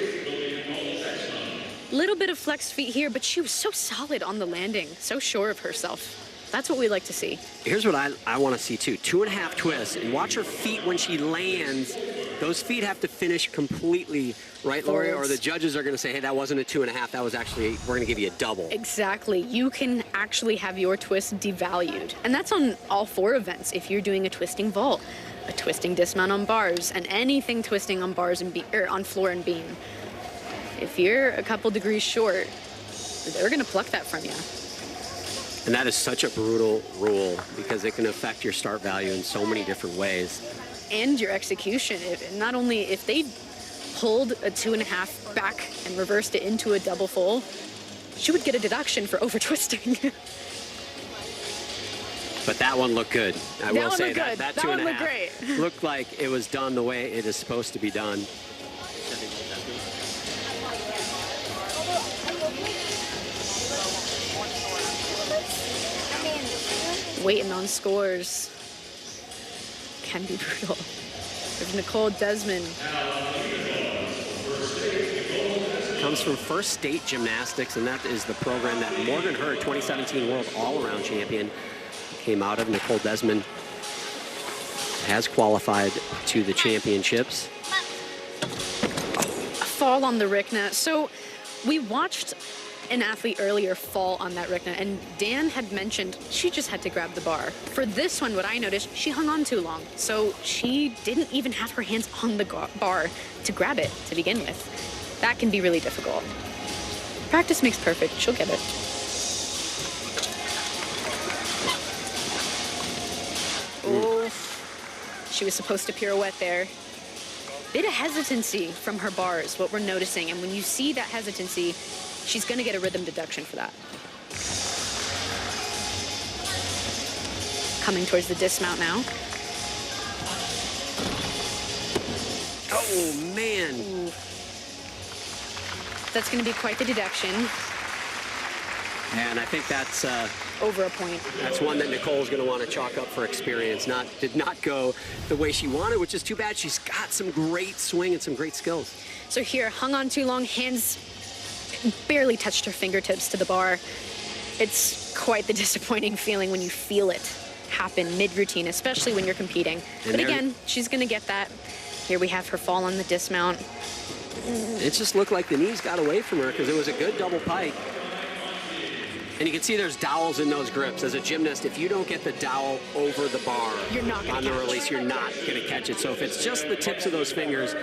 Little bit of flexed feet here, but she was so solid on the landing, so sure of herself. That's what we like to see. Here's what I want to see too. 2.5 twists, and watch her feet when she lands. Those feet have to finish completely, right, Lori? Or the judges are going to say, hey, that wasn't a 2.5. That was actually, we're going to give you a double. Exactly. You can actually have your twist devalued. And that's on all 4 events. If you're doing a twisting vault, a twisting dismount on bars, and anything twisting on bars and on floor and beam. If you're a couple degrees short, they're going to pluck that from you. And that is such a brutal rule because it can affect your start value in so many different ways. And your execution. Not only if they pulled a 2.5 back and reversed it into a double full, she would get a deduction for over twisting. But that one looked good. I will say that 2.5 one looked great. looked like it was done the way it is supposed to be done. Waiting on scores can be brutal. There's Nicole Desmond. Comes from First State Gymnastics, and that is the program that Morgan Hurd, 2017 World All-Around Champion, came out of. Nicole Desmond has qualified to the championships. A fall on the Rikna. So we watched an athlete earlier fall on that Rikna, and Dan had mentioned she just had to grab the bar. For this one, what I noticed, she hung on too long. So she didn't even have her hands on the bar to grab it to begin with. That can be really difficult. Practice makes perfect. She'll get it. Oh, she was supposed to pirouette there. Bit of hesitancy from her bars, what we're noticing. And when you see that hesitancy, she's going to get a rhythm deduction for that. Coming towards the dismount now. Oh, man. Ooh. That's going to be quite the deduction. And I think that's Over a point. that's one that Nicole's going to want to chalk up for experience. Did not go the way she wanted, which is too bad. She's got some great swing and some great skills. So here, hung on too long, hands barely touched her fingertips to the bar. It's quite the disappointing feeling when you feel it happen mid-routine, especially when you're competing. But again, she's going to get that. Here we have her fall on the dismount. It just looked like the knees got away from her because it was a good double pike. And you can see there's dowels in those grips. As a gymnast, if you don't get the dowel over the bar You're not gonna on the catch it. release, you're not going to catch it. So if it's just the tips of those fingers,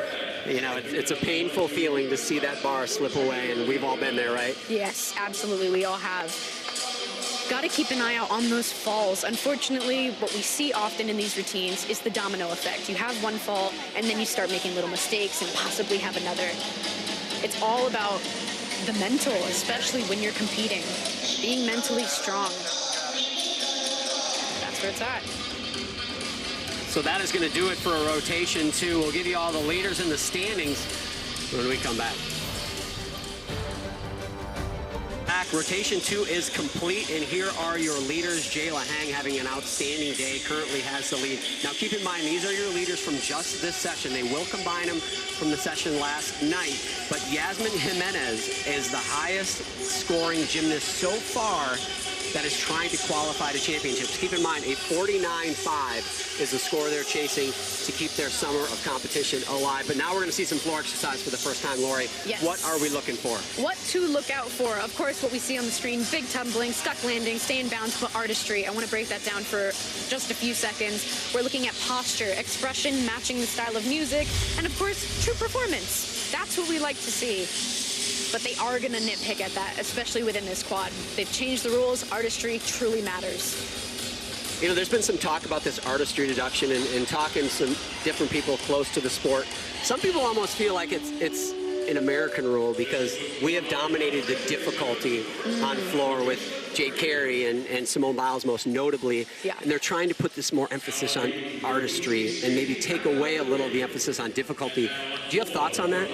you know, it's a painful feeling to see that bar slip away, and we've all been there, right? Yes, absolutely, we all have. Got to keep an eye out on those falls. Unfortunately, what we see often in these routines is the domino effect. You have one fall, and then you start making little mistakes and possibly have another. It's all about the mental, especially when you're competing. Being mentally strong. That's where it's at. So that is going to do it for a rotation, too. We'll give you all the leaders in the standings when we come back. Back Rotation 2 is complete, and here are your leaders. Jayla Hang having an outstanding day, currently has the lead. Now keep in mind, these are your leaders from just this session. They will combine them from the session last night, but Yasmin Jimenez is the highest scoring gymnast so far that is trying to qualify to championships. Keep in mind, a 49.5 is the score they're chasing to keep their summer of competition alive. But now we're going to see some floor exercise for the first time, Lori. Yes. What are we looking for? What to look out for? Of course, what we see on the screen, big tumbling, stuck landing, stay in bounds, but artistry. I want to break that down for just a few seconds. We're looking at posture, expression, matching the style of music, and of course, true performance. That's what we like to see. But they are going to nitpick at that, especially within this quad. They've changed the rules. Artistry truly matters. You know, there's been some talk about this artistry deduction and talking to some different people close to the sport. Some people almost feel like it's an American rule because we have dominated the difficulty on floor with Jade Carey and Simone Biles most notably. Yeah. And they're trying to put this more emphasis on artistry and maybe take away a little of the emphasis on difficulty. Do you have thoughts on that?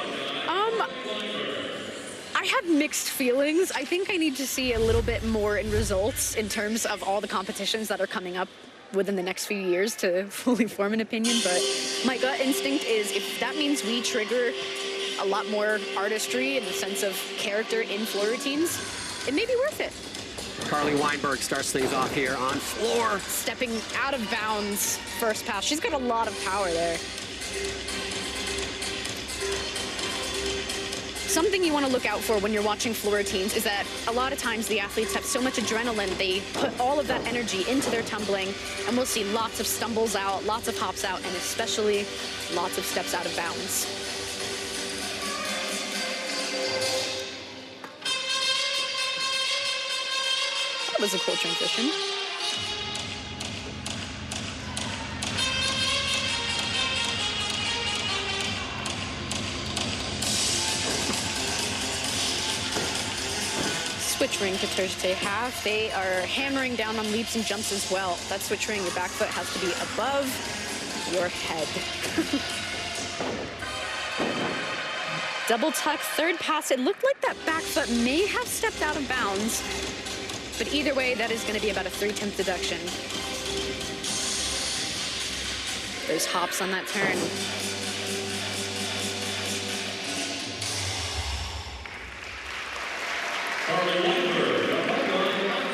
I have mixed feelings. I think I need to see a little bit more in results in terms of all the competitions that are coming up within the next few years to fully form an opinion. But my gut instinct is if that means we trigger a lot more artistry in the sense of character in floor routines, it may be worth it. Carly Weinberg starts things off here on floor. Stepping out of bounds, first pass. She's got a lot of power there. Something you want to look out for when you're watching floor routines is that a lot of times the athletes have so much adrenaline, they put all of that energy into their tumbling, and we'll see lots of stumbles out, lots of hops out, and especially lots of steps out of bounds. That was a cool transition. Switch ring to Thursday half. They are hammering down on leaps and jumps as well. That switch ring, your back foot has to be above your head. Double tuck, third pass. It looked like that back foot may have stepped out of bounds, but either way, that is going to be about a 3/10 deduction. Those hops on that turn.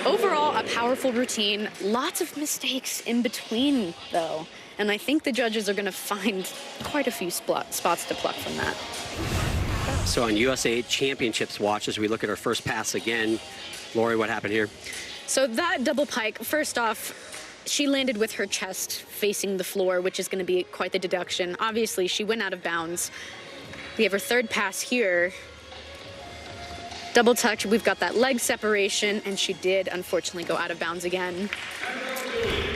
Overall, a powerful routine. Lots of mistakes in between, though. And I think the judges are going to find quite a few spots to pluck from that. So on USA Championships watch, as we look at our first pass again, Lori, what happened here? So that double pike, first off, she landed with her chest facing the floor, which is going to be quite the deduction. Obviously, she went out of bounds. We have her third pass here. Double touch, we've got that leg separation, and she did unfortunately go out of bounds again.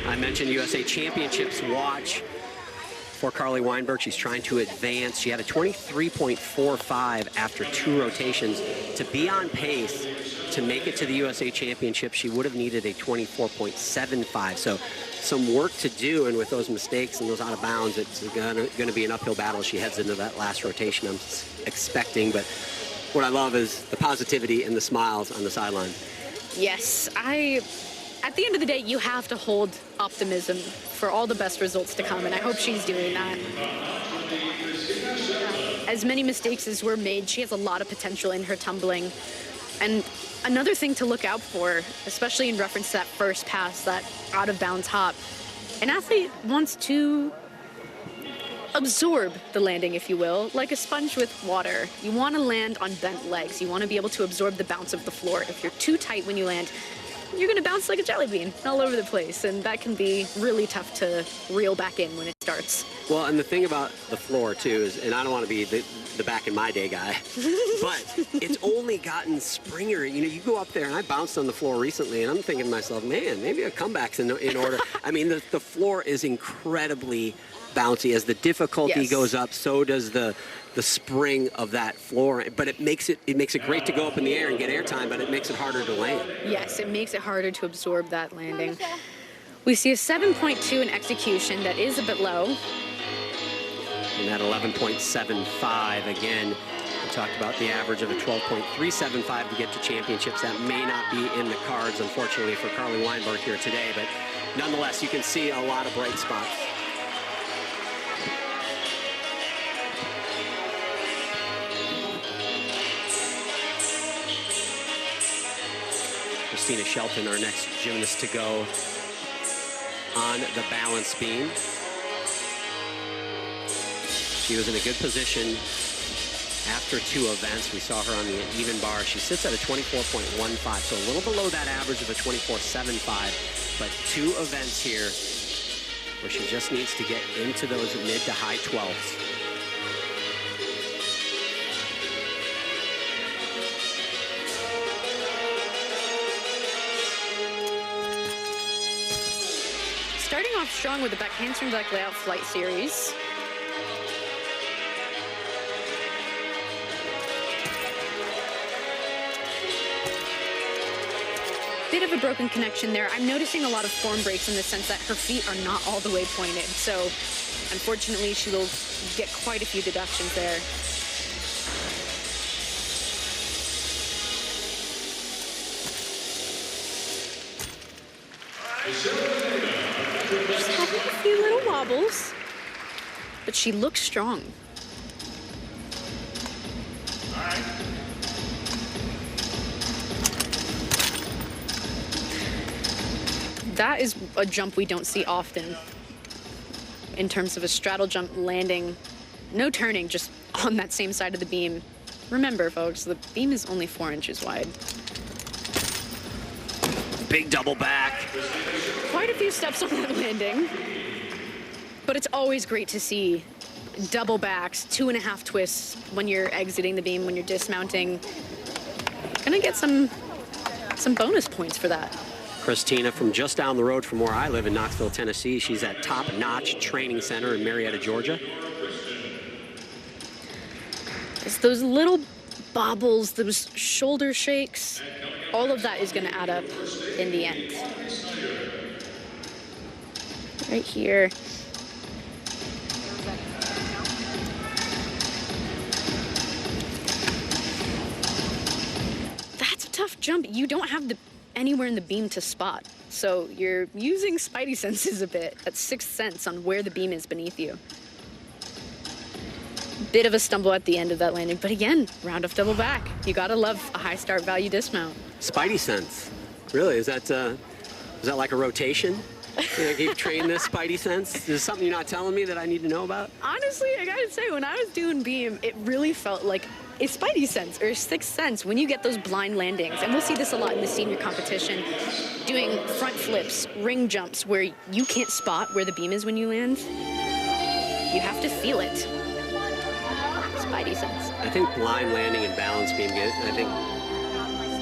I mentioned USA Championships watch for Carly Weinberg. She's trying to advance. She had a 23.45 after 2 rotations. To be on pace to make it to the USA Championship, she would have needed a 24.75. So some work to do, and with those mistakes and those out of bounds, it's going to be an uphill battle as she heads into that last rotation, I'm expecting. But what I love is the positivity and the smiles on the sideline. Yes, at the end of the day, you have to hold optimism for all the best results to come, and I hope she's doing that. As many mistakes as were made, she has a lot of potential in her tumbling. And another thing to look out for, especially in reference to that first pass, that out-of-bounds hop, an athlete wants to absorb the landing, if you will, like a sponge with water. You want to land on bent legs. You want to be able to absorb the bounce of the floor. If you're too tight when you land, you're going to bounce like a jelly bean all over the place, and that can be really tough to reel back in when it starts. Well, and the thing about the floor, too, is, and I don't want to be the back in my day guy, but it's only gotten springier. You know, you go up there, and I bounced on the floor recently, and I'm thinking to myself, man, maybe a comeback's in order. I mean, the floor is incredibly bouncy. As the difficulty goes up, so does the spring of that floor. But it makes it great to go up in the air and get airtime, but it makes it harder to land. Yes, it makes it harder to absorb that landing. We see a 7.2 in execution. That is a bit low. And that 11.75 again. We talked about the average of a 12.375 to get to championships. That may not be in the cards, unfortunately, for Carly Weinberg here today, but nonetheless, you can see a lot of bright spots. Christina Shelton, our next gymnast to go on the balance beam. She was in a good position after 2 events. We saw her on the even bar. She sits at a 24.15, so a little below that average of a 24.75, but 2 events here where she just needs to get into those mid to high 12s. Starting off strong with the back handspring back layout flight series. Bit of a broken connection there. I'm noticing a lot of form breaks in the sense that her feet are not all the way pointed. So unfortunately, she will get quite a few deductions there. Just having a few little wobbles, but she looks strong. That is a jump we don't see often in terms of a straddle jump landing, no turning, just on that same side of the beam. Remember, folks, the beam is only 4 inches wide. Big double back. Quite a few steps on that landing, but it's always great to see double backs, 2.5 twists when you're exiting the beam, when you're dismounting. Gonna get some bonus points for that. Christina from just down the road from where I live in Knoxville, Tennessee. She's at Top Notch Training Center in Marietta, Georgia. It's those little bobbles, those shoulder shakes, all of that is going to add up in the end. Right here. That's a tough jump. You don't have anywhere in the beam to spot. So you're using spidey senses a bit, that 6th sense on where the beam is beneath you. Bit of a stumble at the end of that landing, but again, round off double back. You gotta love a high start value dismount. Spidey sense. Really? Is that like a rotation? You've trained this spidey sense? Is this something you're not telling me that I need to know about? Honestly, I gotta say, when I was doing beam, it really felt like a spidey sense or a 6th sense when you get those blind landings. And we'll see this a lot in the senior competition, doing front flips, ring jumps, where you can't spot where the beam is when you land. You have to feel it. Spidey sense. I think blind landing and balance beam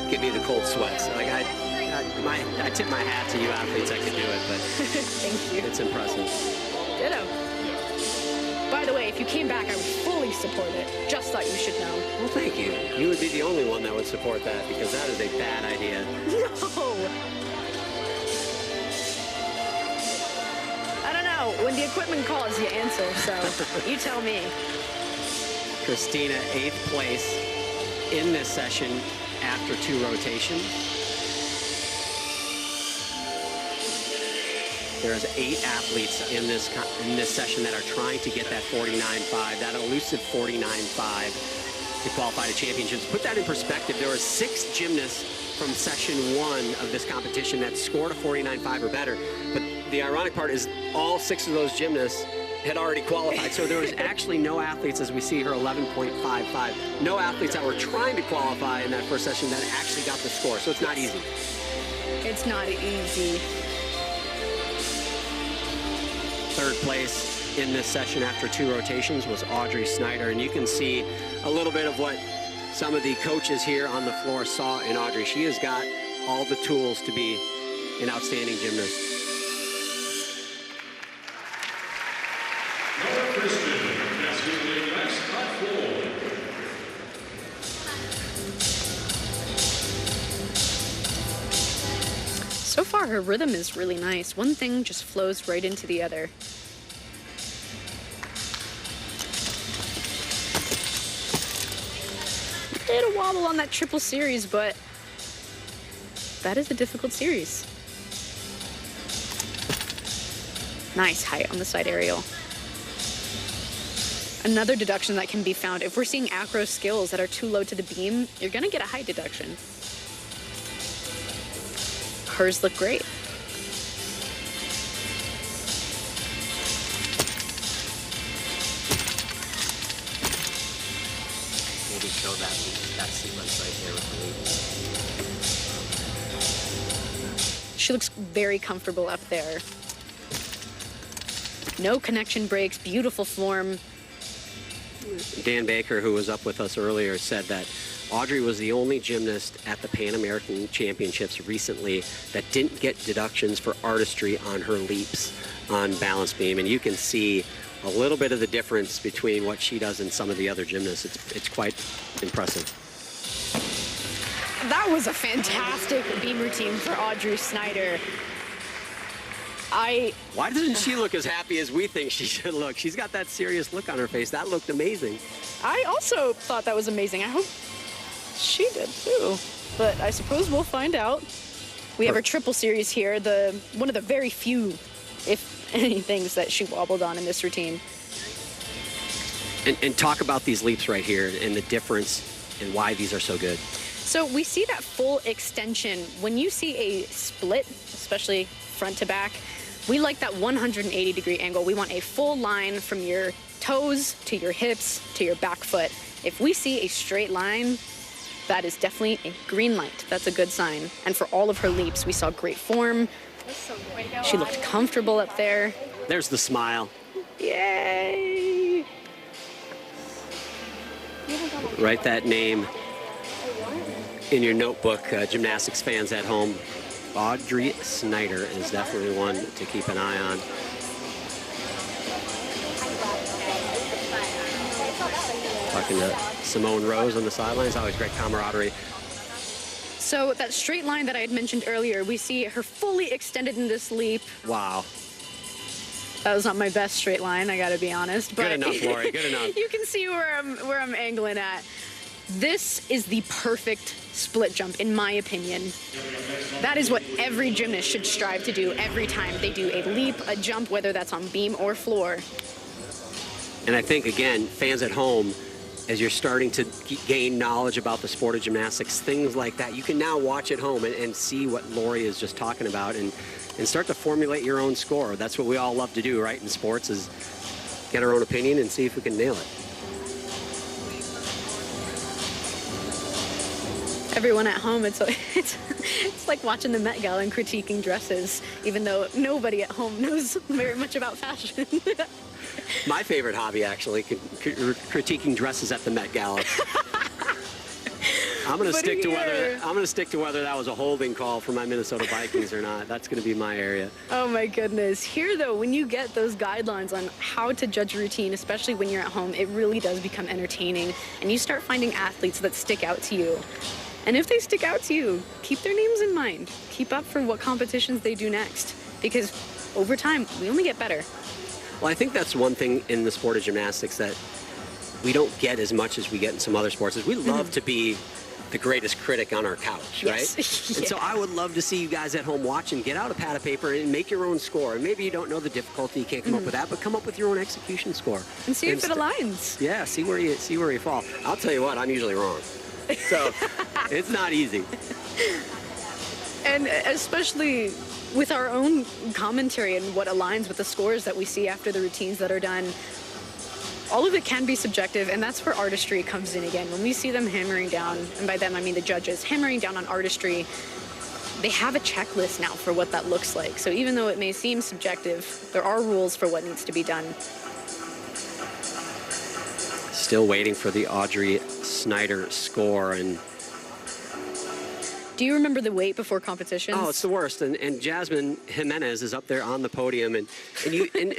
give me the cold sweats. Like I tip my hat to you athletes that could do it, but Thank you. it's impressive. Ditto. By the way, if you came back, I would fully support it. Just thought you should know. Well, thank you. You would be the only one that would support that, because that is a bad idea. No. I don't know. When the equipment calls, you answer. So you tell me. Christina, 8th place in this session after 2 rotations. There's 8 athletes in this session that are trying to get that 49.5, that elusive 49.5 to qualify to championships. Put that in perspective. There were 6 gymnasts from session 1 of this competition that scored a 49.5 or better. But the ironic part is all 6 of those gymnasts had already qualified. So there was actually no athletes, as we see her 11.55, no athletes that were trying to qualify in that first session that actually got the score. So it's not easy. It's not easy. 3rd place in this session after 2 rotations was Audrey Snyder. And you can see a little bit of what some of the coaches here on the floor saw in Audrey. She has got all the tools to be an outstanding gymnast. So far, her rhythm is really nice. One thing just flows right into the other. little wobble on that triple series, but that is a difficult series. Nice height on the side aerial. Another deduction that can be found, if we're seeing acro skills that are too low to the beam, you're gonna get a height deduction. Hers look great. Maybe show that sequence right there with the leap. She looks very comfortable up there. No connection breaks, beautiful form. Dan Baker, who was up with us earlier, said that Audrey was the only gymnast at the Pan American Championships recently that didn't get deductions for artistry on her leaps on balance beam. And you can see a little bit of the difference between what she does and some of the other gymnasts. It's quite impressive. That was a fantastic beam routine for Audrey Snyder. Why doesn't she look as happy as we think she should look? She's got that serious look on her face. That looked amazing. I also thought that was amazing. I hope she did too. But I suppose we'll find out. We have her triple series here, one of the very few, if any, things that she wobbled on in this routine. And talk about these leaps right here and the difference and why these are so good. So we see that full extension. When you see a split, especially front to back, we like that 180-degree angle. We want a full line from your toes to your hips to your back foot. If we see a straight line, that is definitely a green light. That's a good sign. And for all of her leaps, we saw great form. She looked comfortable up there. There's the smile. Yay! Write that name in your notebook, gymnastics fans at home. Audrey Snyder is definitely one to keep an eye on. Talking to Simone Rose on the sidelines, always great camaraderie. So that straight line that I had mentioned earlier, we see her fully extended in this leap. Wow. That was not my best straight line, I gotta be honest. But Good enough, Lori, good enough. You can see where I'm angling at. This is the perfect split jump, in my opinion. That is what every gymnast should strive to do every time they do a leap, a jump, whether that's on beam or floor. And I think, again, fans at home, as you're starting to gain knowledge about the sport of gymnastics, things like that, you can now watch at home and see what Lori is just talking about and start to formulate your own score. That's what we all love to do, right, in sports, is get our own opinion and see if we can nail it. Everyone at home, it's like watching the Met Gala and critiquing dresses, even though nobody at home knows very much about fashion. My favorite hobby, actually, critiquing dresses at the Met Gala. I'm gonna stick to whether that was a holding call for my Minnesota Vikings or not. That's gonna be my area. Oh my goodness. Here though, when you get those guidelines on how to judge a routine, especially when you're at home, it really does become entertaining, and you start finding athletes that stick out to you. And if they stick out to you, keep their names in mind. Keep up for what competitions they do next, because over time, we only get better. Well, I think that's one thing in the sport of gymnastics that we don't get as much as we get in some other sports. Is we love to be the greatest critic on our couch, Yes. right? And so I would love to see you guys at home watching, get out a pad of paper and make your own score. And maybe you don't know the difficulty, you can't come up with that, but come up with your own execution score. And see if it aligns. Yeah, see where you fall. I'll tell you what, I'm usually wrong. So it's not easy. And especially with our own commentary and what aligns with the scores that we see after the routines that are done, all of it can be subjective, and that's where artistry comes in again. When we see them hammering down, and by them I mean the judges, hammering down on artistry, they have a checklist now for what that looks like. So even though it may seem subjective, there are rules for what needs to be done. Still waiting for the Audrey Snyder score. And do you remember the wait before competitions? oh, it's the worst. And Jasmine Jimenez is up there on the podium, and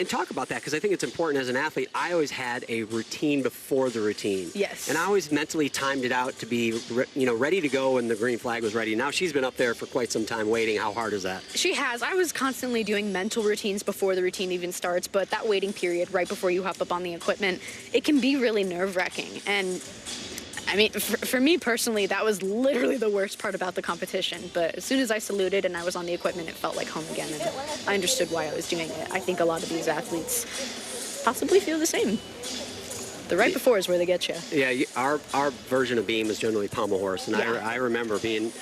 talk about that, because I think it's important as an athlete. I always had a routine before the routine. Yes. And I always mentally timed it out to be ready to go when the green flag was ready. Now she's been up there for quite some time waiting. How hard is that? She has. I was constantly doing mental routines before the routine even starts, but that waiting period right before you hop up on the equipment, it can be really nerve-wracking. And I mean, for me personally, that was literally the worst part about the competition. But as soon as I saluted and I was on the equipment, it felt like home again, and I understood why I was doing it. I think a lot of these athletes possibly feel the same. The right before is where they get you. Yeah, our version of beam is generally pommel horse, and Yeah. I remember being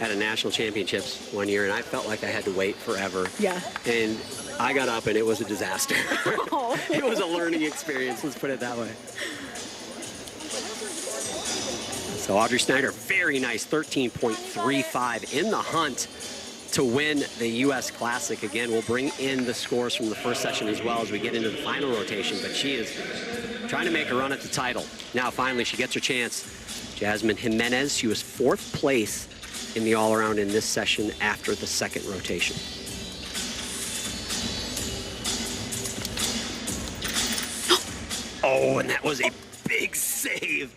at a national championships one year, and I felt like I had to wait forever. Yeah. And I got up, and it was a disaster. Oh. It was a learning experience, let's put it that way. So Audrey Snyder, very nice, 13.35 in the hunt to win the U.S. Classic. Again, we'll bring in the scores from the first session as well as we get into the final rotation, but she is trying to make a run at the title. Now, finally, she gets her chance. Jasmine Jimenez, she was 4th place in the all-around in this session after the second rotation. Oh, and that was a big save.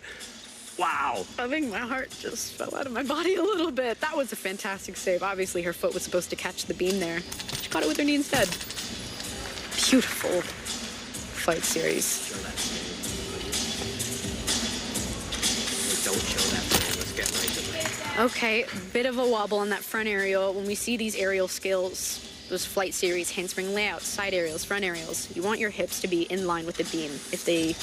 Wow. I think my heart just fell out of my body a little bit. That was a fantastic save. Obviously, her foot was supposed to catch the beam there. She caught it with her knee instead. Beautiful fight series. Don't show that. Let's get right to it. Okay, bit of a wobble on that front aerial. When we see these aerial skills, those flight series, handspring layouts, side aerials, front aerials, you want your hips to be in line with the beam. If they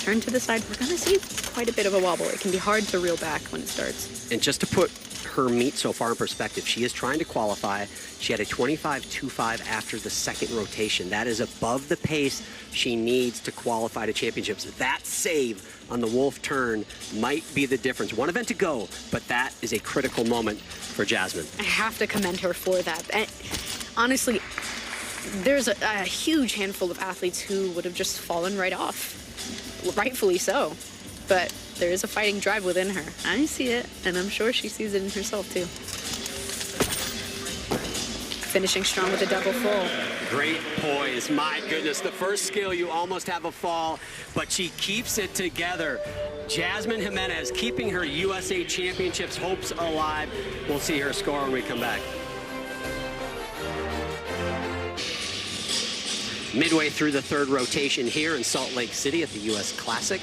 turn to the side, we're going to see quite a bit of a wobble. It can be hard to reel back when it starts. And just to put her meet so far in perspective, she is trying to qualify. She had a 25.25 after the second rotation. That is above the pace she needs to qualify to championships. That save on the Wolf turn might be the difference. One event to go, but that is a critical moment for Jasmine. I have to commend her for that. And honestly, there's a huge handful of athletes who would have just fallen right off. Rightfully so. But there is a fighting drive within her. I see it, and I'm sure she sees it in herself too. Finishing strong with a double full. Great poise. My goodness, the first skill, you almost have a fall, but she keeps it together. Jasmine Jimenez keeping her USA Championships hopes alive. We'll see her score when we come back. Midway through the third rotation here in Salt Lake City at the U.S. Classic.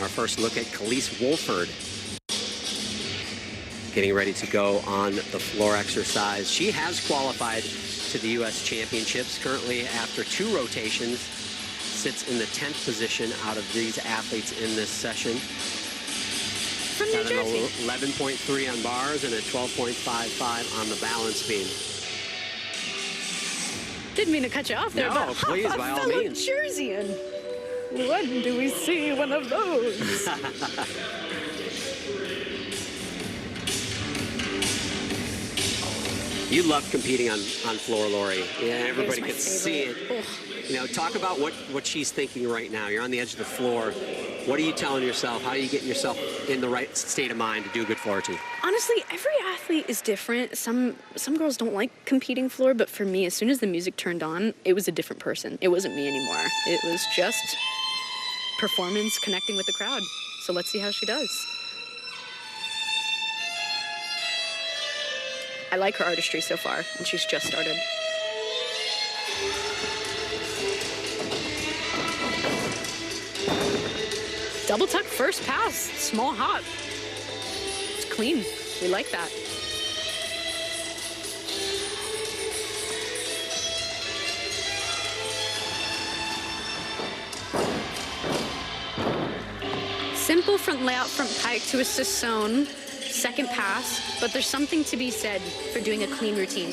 Our first look at Khalees Wolford. Getting ready to go on the floor exercise. She has qualified to the U.S. Championships. Currently, after 2 rotations, sits in the 10th position out of these athletes in this session. From New Got Jersey. an 11.3 on bars and a 12.55 on the balance beam. Didn't mean to cut you off there, No, but please, a by all fellow means. Jerseyan. When do we see one of those? You love competing on floor, Lori. Yeah, everybody my can see it. favorite. You know, talk about what she's thinking right now. You're on the edge of the floor. What are you telling yourself? How are you getting yourself in the right state of mind to do a good floor routine? Honestly, every athlete is different. Some girls don't like competing floor, but for me, as soon as the music turned on, it was a different person. It wasn't me anymore. It was just performance, connecting with the crowd. So let's see how she does. I like her artistry so far, and she's just started. Double tuck first pass, small hop. It's clean. We like that. Simple front layout, front pike to assist zone. Second pass, but there's something to be said for doing a clean routine.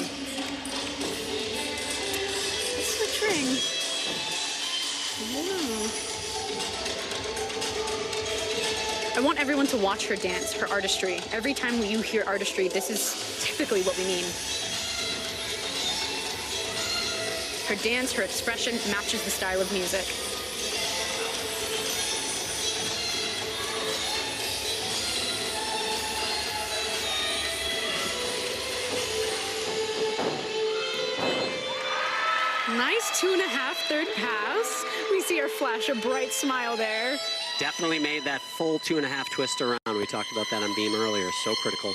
Switch ring. I want everyone to watch her dance, her artistry. Every time you hear artistry, this is typically what we mean. Her dance, her expression matches the style of music. Nice 2.5 third pass. We see her flash a bright smile there. Definitely made that full 2.5 twist around. We talked about that on beam earlier. So critical.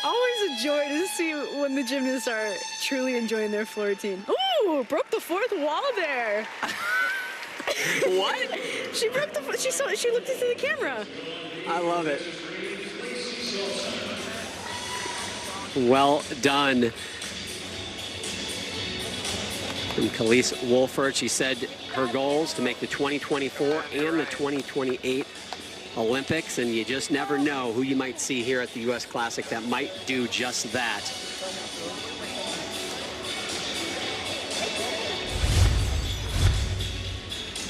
Always a joy to see when the gymnasts are truly enjoying their floor routine. Ooh, broke the fourth wall there. What? She broke the foot. She looked into the camera. I love it. Well done. From Khalees Wolford, she said her goals to make the 2024 and the 2028 Olympics, and you just never know who you might see here at the U.S. Classic that might do just that.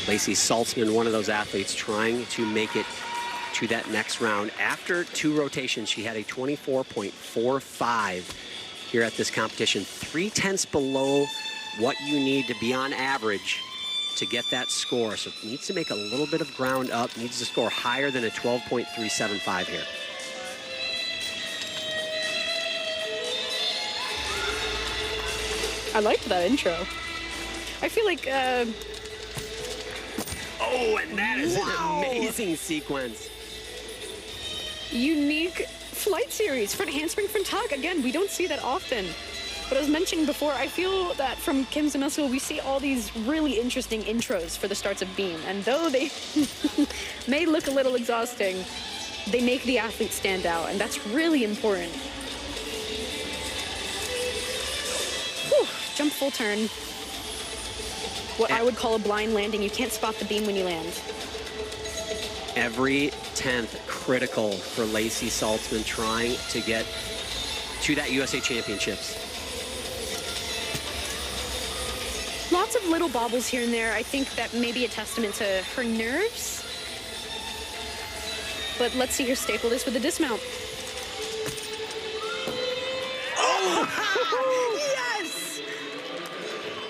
Lacey Saltzman, one of those athletes trying to make it to that next round. After 2 rotations, she had a 24.45 here at this competition, 0.3 below what you need to be on average to get that score. So needs to make a little bit of ground up, needs to score higher than a 12.375 here. I liked that intro. I feel like, Oh, and that is an amazing sequence. unique flight series, front handspring, front tug. Again, we don't see that often. But as mentioned before, I feel that from Kim Zmeskal, we see all these really interesting intros for the starts of beam. And though they may look a little exhausting, they make the athlete stand out, and that's really important. Whew, jump full turn. What I would call a blind landing. You can't spot the beam when you land. Every 10th critical for Lacey Saltzman trying to get to that USA Championships. Lots of little bobbles here and there. I think that may be a testament to her nerves. But let's see her staple this with a dismount. Yes!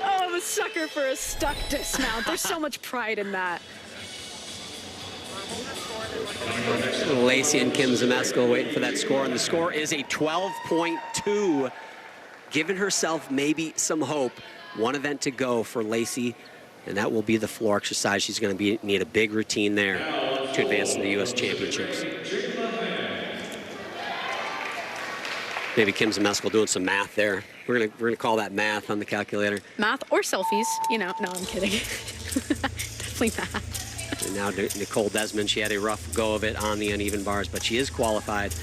Oh, I'm a sucker for a stuck dismount. There's so much pride in that. Lacey and Kim Zmeskal waiting for that score, and the score is a 12.2, giving herself maybe some hope. One event to go for Lacey, and that will be the floor exercise. She's going to need a big routine there to advance to the U.S. Championships. Maybe Kim Zmeskal doing some math there. We're gonna call that math on the calculator. Math or selfies, you know. No, I'm kidding. Definitely math. And now Nicole Desmond, she had a rough go of it on the uneven bars, but she is qualified.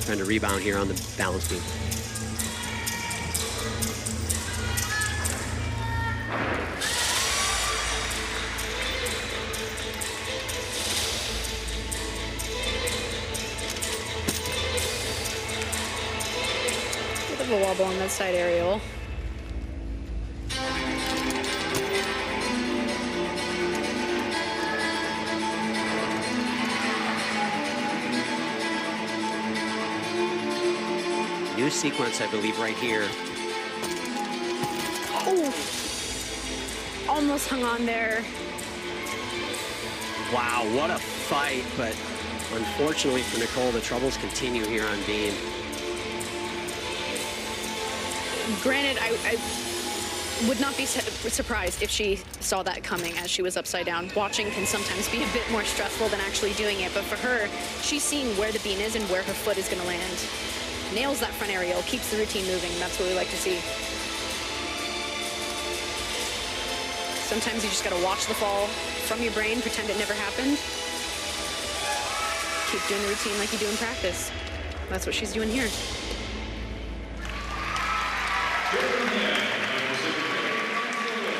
Trying to rebound here on the balance beam. Bit of a wobble on that side aerial. New sequence, I believe, right here. Oh! Almost hung on there. Wow, what a fight, but unfortunately for Nicole, the troubles continue here on beam. Granted, I would not be surprised if she saw that coming as she was upside down. Watching can sometimes be a bit more stressful than actually doing it, but for her, she's seeing where the beam is and where her foot is going to land. Nails that front aerial, keeps the routine moving. That's what we like to see. Sometimes you just got to watch the fall from your brain, pretend it never happened. Keep doing the routine like you do in practice. That's what she's doing here.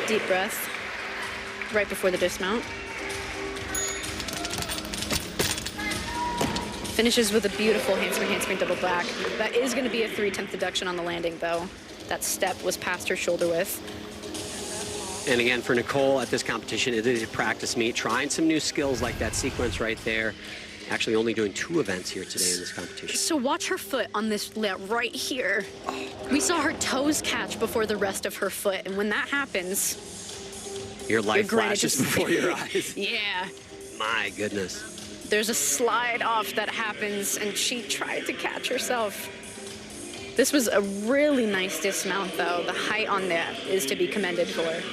Deep breath right before the dismount. Finishes with a beautiful handspring double back. That is going to be a 3/10 deduction on the landing, though. That step was past her shoulder width. And again, for Nicole at this competition, it is a practice meet, trying some new skills like that sequence right there. Actually only doing 2 events here today in this competition. So watch her foot on this right here. We saw her toes catch before the rest of her foot, and when that happens, Your life granite flashes just- before your eyes. yeah. My goodness. There's a slide off that happens, and she tried to catch herself. This was a really nice dismount, though. The height on that is to be commended for.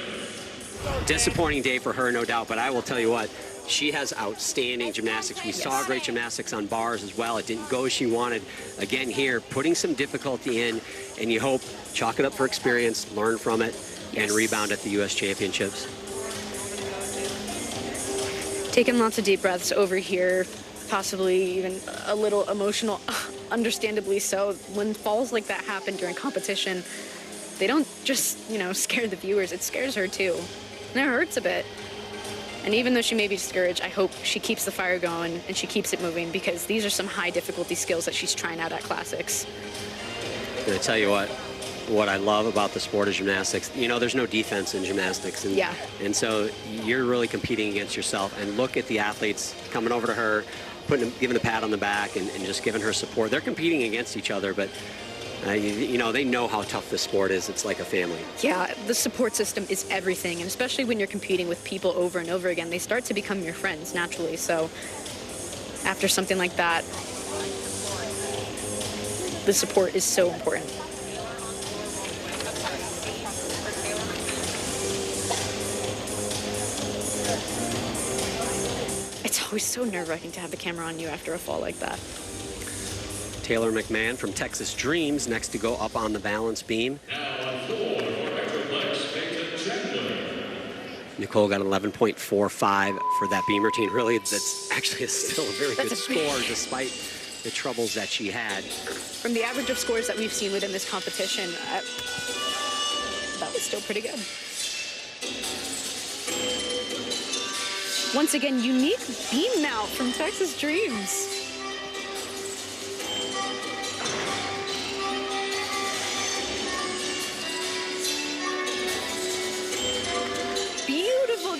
Disappointing day for her, no doubt, but I will tell you what, she has outstanding gymnastics. We saw great gymnastics on bars as well. It didn't go as she wanted. Again here, putting some difficulty in, and you hope, chalk it up for experience, learn from it, and rebound at the U.S. Championships. Taking lots of deep breaths over here, possibly even a little emotional, understandably so. When falls like that happen during competition, they don't just, scare the viewers, it scares her too. And it hurts a bit. And even though she may be discouraged, I hope she keeps the fire going and she keeps it moving, because these are some high difficulty skills that she's trying out at Classics. I'm going to tell you what I love about the sport of gymnastics. There's no defense in gymnastics. And so you're really competing against yourself. And look at the athletes coming over to her, giving a pat on the back and just giving her support. They're competing against each other, but they know how tough this sport is. It's like a family. Yeah, the support system is everything, and especially when you're competing with people over and over again, they start to become your friends naturally. So after something like that, the support is so important. It's always so nerve-wracking to have the camera on you after a fall like that. Taylor McMahon from Texas Dreams next to go up on the balance beam. Nicole got 11.45 for that beam routine. Really, that's actually still a very good score despite the troubles that she had. From the average of scores that we've seen within this competition, that was still pretty good. Once again, unique beam mount from Texas Dreams.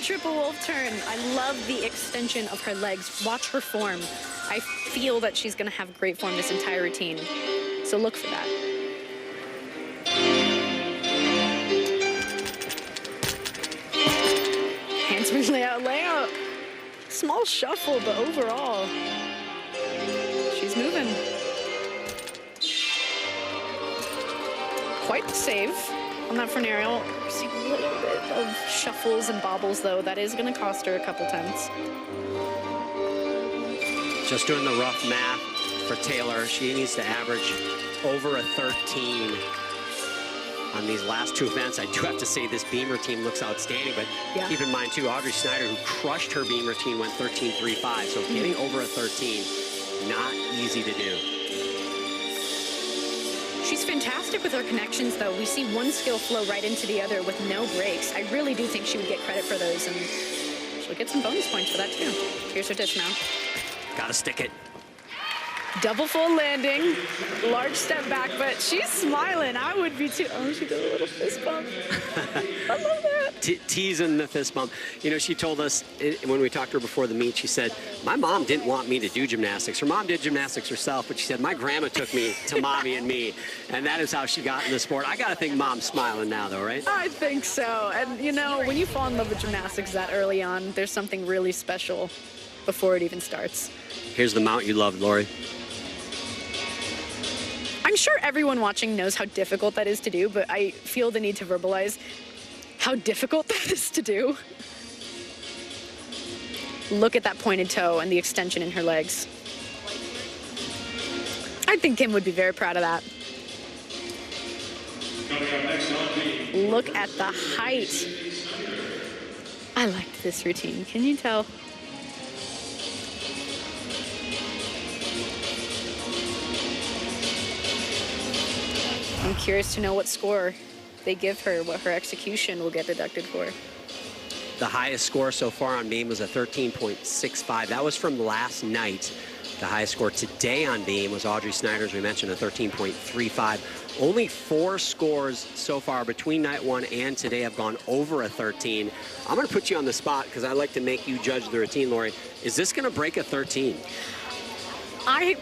Triple wolf turn. I love the extension of her legs. Watch her form. I feel that she's going to have great form this entire routine. So look for that. Handspring layout. Small shuffle, but overall, she's moving. Quite the save on that front aerial. See a little bit of shuffles and bobbles, though. That is going to cost her a couple tenths. Just doing the rough math for Taylor, she needs to average over a 13 on these last two events. I do have to say this beam routine looks outstanding, but keep in mind, too, Audrey Snyder, who crushed her beam routine, went 13.35. So getting over a 13, not easy to do. She's fantastic with her connections, though. We see one skill flow right into the other with no breaks. I really do think she would get credit for those, and she'll get some bonus points for that, too. Here's her dish now. Gotta stick it. Double full landing, large step back, but she's smiling. I would be, too. Oh, she did a little fist bump. I love that. Teasing the fist bump. She told us when we talked to her before the meet, she said, my mom didn't want me to do gymnastics. Her mom did gymnastics herself, but she said, my grandma took me to Mommy and Me, and that is how she got in the sport. I gotta think Mom's smiling now, though, right? I think so. And, when you fall in love with gymnastics that early on, there's something really special before it even starts. Here's the mount you loved, Lori. I'm sure everyone watching knows how difficult that is to do, but I feel the need to verbalize how difficult that is to do. Look at that pointed toe and the extension in her legs. I think Kim would be very proud of that. Look at the height. I liked this routine. Can you tell? I'm curious to know what score they give her, what her execution will get deducted for. The highest score so far on beam was a 13.65. That was from last night. The highest score today on beam was Audrey Snyder's, we mentioned, a 13.35. Only 4 scores so far between night 1 and today have gone over a 13. I'm going to put you on the spot because I like to make you judge the routine, Lori. Is this going to break a 13? I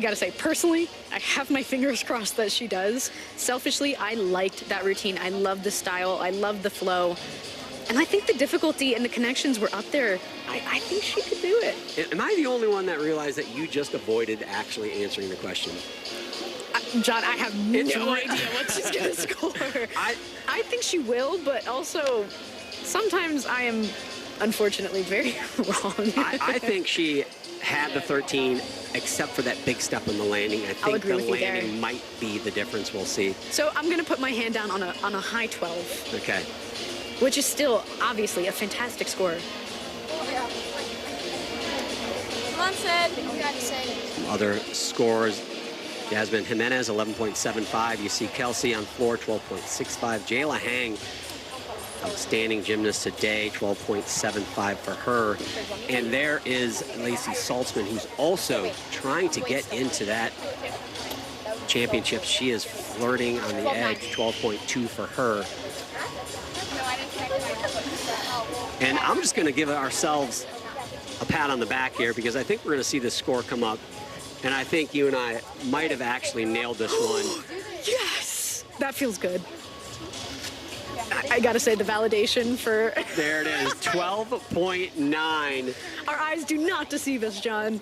gotta say, personally, I have my fingers crossed that she does. Selfishly, I liked that routine. I love the style. I love the flow. And I think the difficulty and the connections were up there. I think she could do it. Am I the only one that realized that you just avoided actually answering the question? John, I have no idea what she's going to score. I think she will, but also sometimes I am, unfortunately, very wrong. I think she had the 13, except for that big step in the landing. I think the landing might be the difference. We'll see. So I'm going to put my hand down on a high 12. Okay. Which is still, obviously, a fantastic score. on, Sid. You got to say it. Other scores, Jasmine Jimenez, 11.75. You see Kelsey on floor, 12.65. Jayla Hang, outstanding gymnast today, 12.75 for her. And there is Lacey Saltzman, who's also trying to get into that championship. She is flirting on the edge, 12.2 for her. And I'm just going to give ourselves a pat on the back here because I think we're going to see the score come up. And I think you and I might have actually nailed this one. Yes! That feels good. I gotta say, the validation for... There it is, 12.9. Our eyes do not deceive us, John.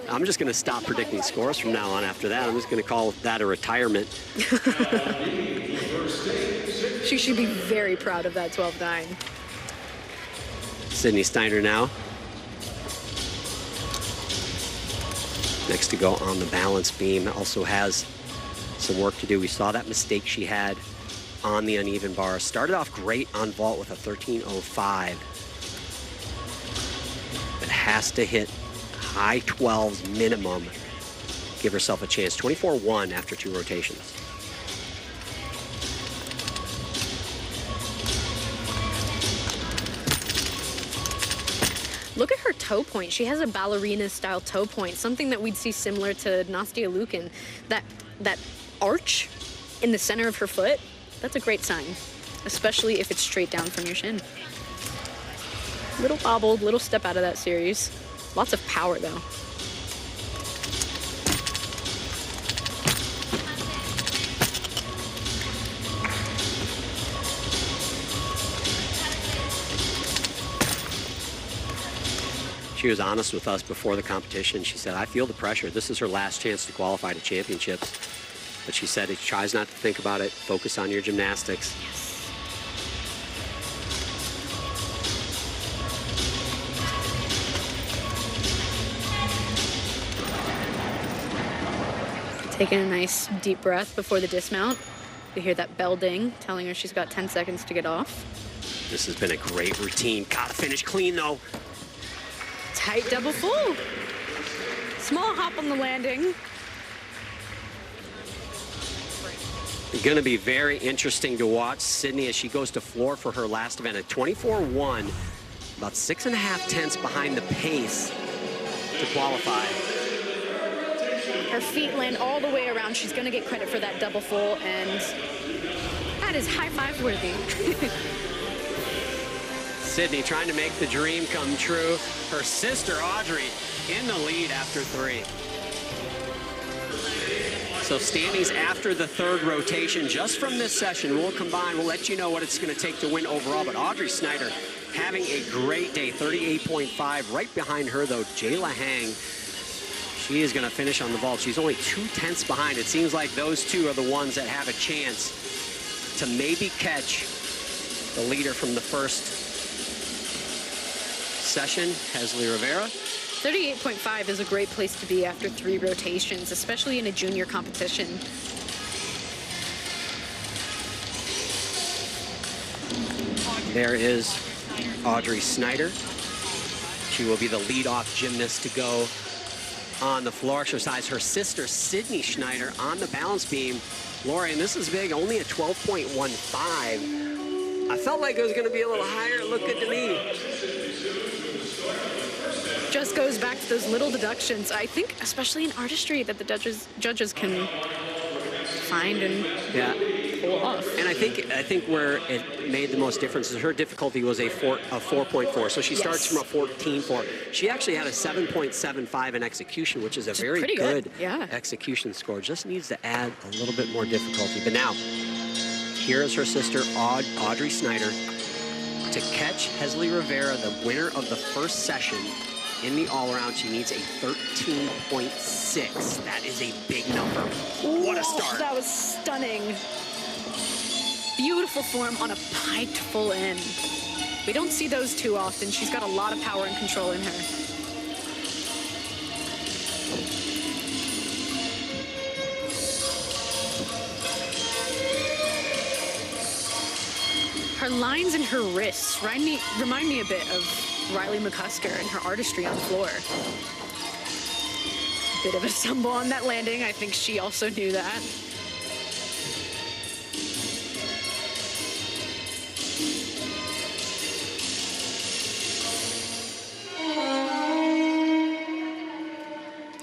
I'm just going to stop predicting scores from now on after that. I'm just going to call that a retirement. She should be very proud of that 12.9. Sydney Steiner now. Next to go on the balance beam. Also has some work to do. We saw that mistake she had on the uneven bar. Started off great on vault with a 13.05. But has to hit high 12s minimum. Give herself a chance. 24-1 after 2 rotations. Look at her toe point. She has a ballerina-style toe point, something that we'd see similar to Nastia Lukin. That arch in the center of her foot, that's a great sign, especially if it's straight down from your shin. Little bobbled, little step out of that series. Lots of power, though. She was honest with us before the competition. She said, I feel the pressure. This is her last chance to qualify to championships. But she said, it tries not to think about it. Focus on your gymnastics. Yes. Taking a nice deep breath before the dismount. You hear that bell ding, telling her she's got 10 seconds to get off. This has been a great routine. Gotta finish clean, though. Tight double full. Small hop on the landing. Going to be very interesting to watch Sydney as she goes to floor for her last event at 24-1, about 6.5 tenths behind the pace to qualify. Her feet land all the way around. She's going to get credit for that double full, and that is high five worthy. Sydney trying to make the dream come true. Her sister, Audrey, in the lead after 3. So standings after the 3rd rotation, just from this session, we'll combine. We'll let you know what it's going to take to win overall. But Audrey Snyder having a great day, 38.5. Right behind her, though, Jayla Hang. She is going to finish on the vault. She's only 2 tenths behind. It seems like those two are the ones that have a chance to maybe catch the leader from the first session, Heslie Rivera. 38.5 is a great place to be after 3 rotations, especially in a junior competition. There is Audrey Snyder. She will be the lead-off gymnast to go on the floor exercise. Her sister, Sydney Schneider, on the balance beam. Lori, and this is big, only a 12.15. I felt like it was going to be a little higher. It looked good to me. Just goes back to those little deductions, I think, especially in artistry, that the judges can find and pull off. And I think where it made the most difference is her difficulty was a 4.4. So she starts from a 14.4. She actually had a 7.75 in execution, which is a very good execution score. Just needs to add a little bit more difficulty. But now, here is her sister, Audrey Snyder, to catch Heslie Rivera, the winner of the first session. In the all-around, she needs a 13.6. That is a big number. What a start. That was stunning. Beautiful form on a piked full end. We don't see those too often. She's got a lot of power and control in her. Her lines and her wrists remind me a bit of Riley McCusker and her artistry on the floor. Bit of a stumble on that landing. I think she also knew that.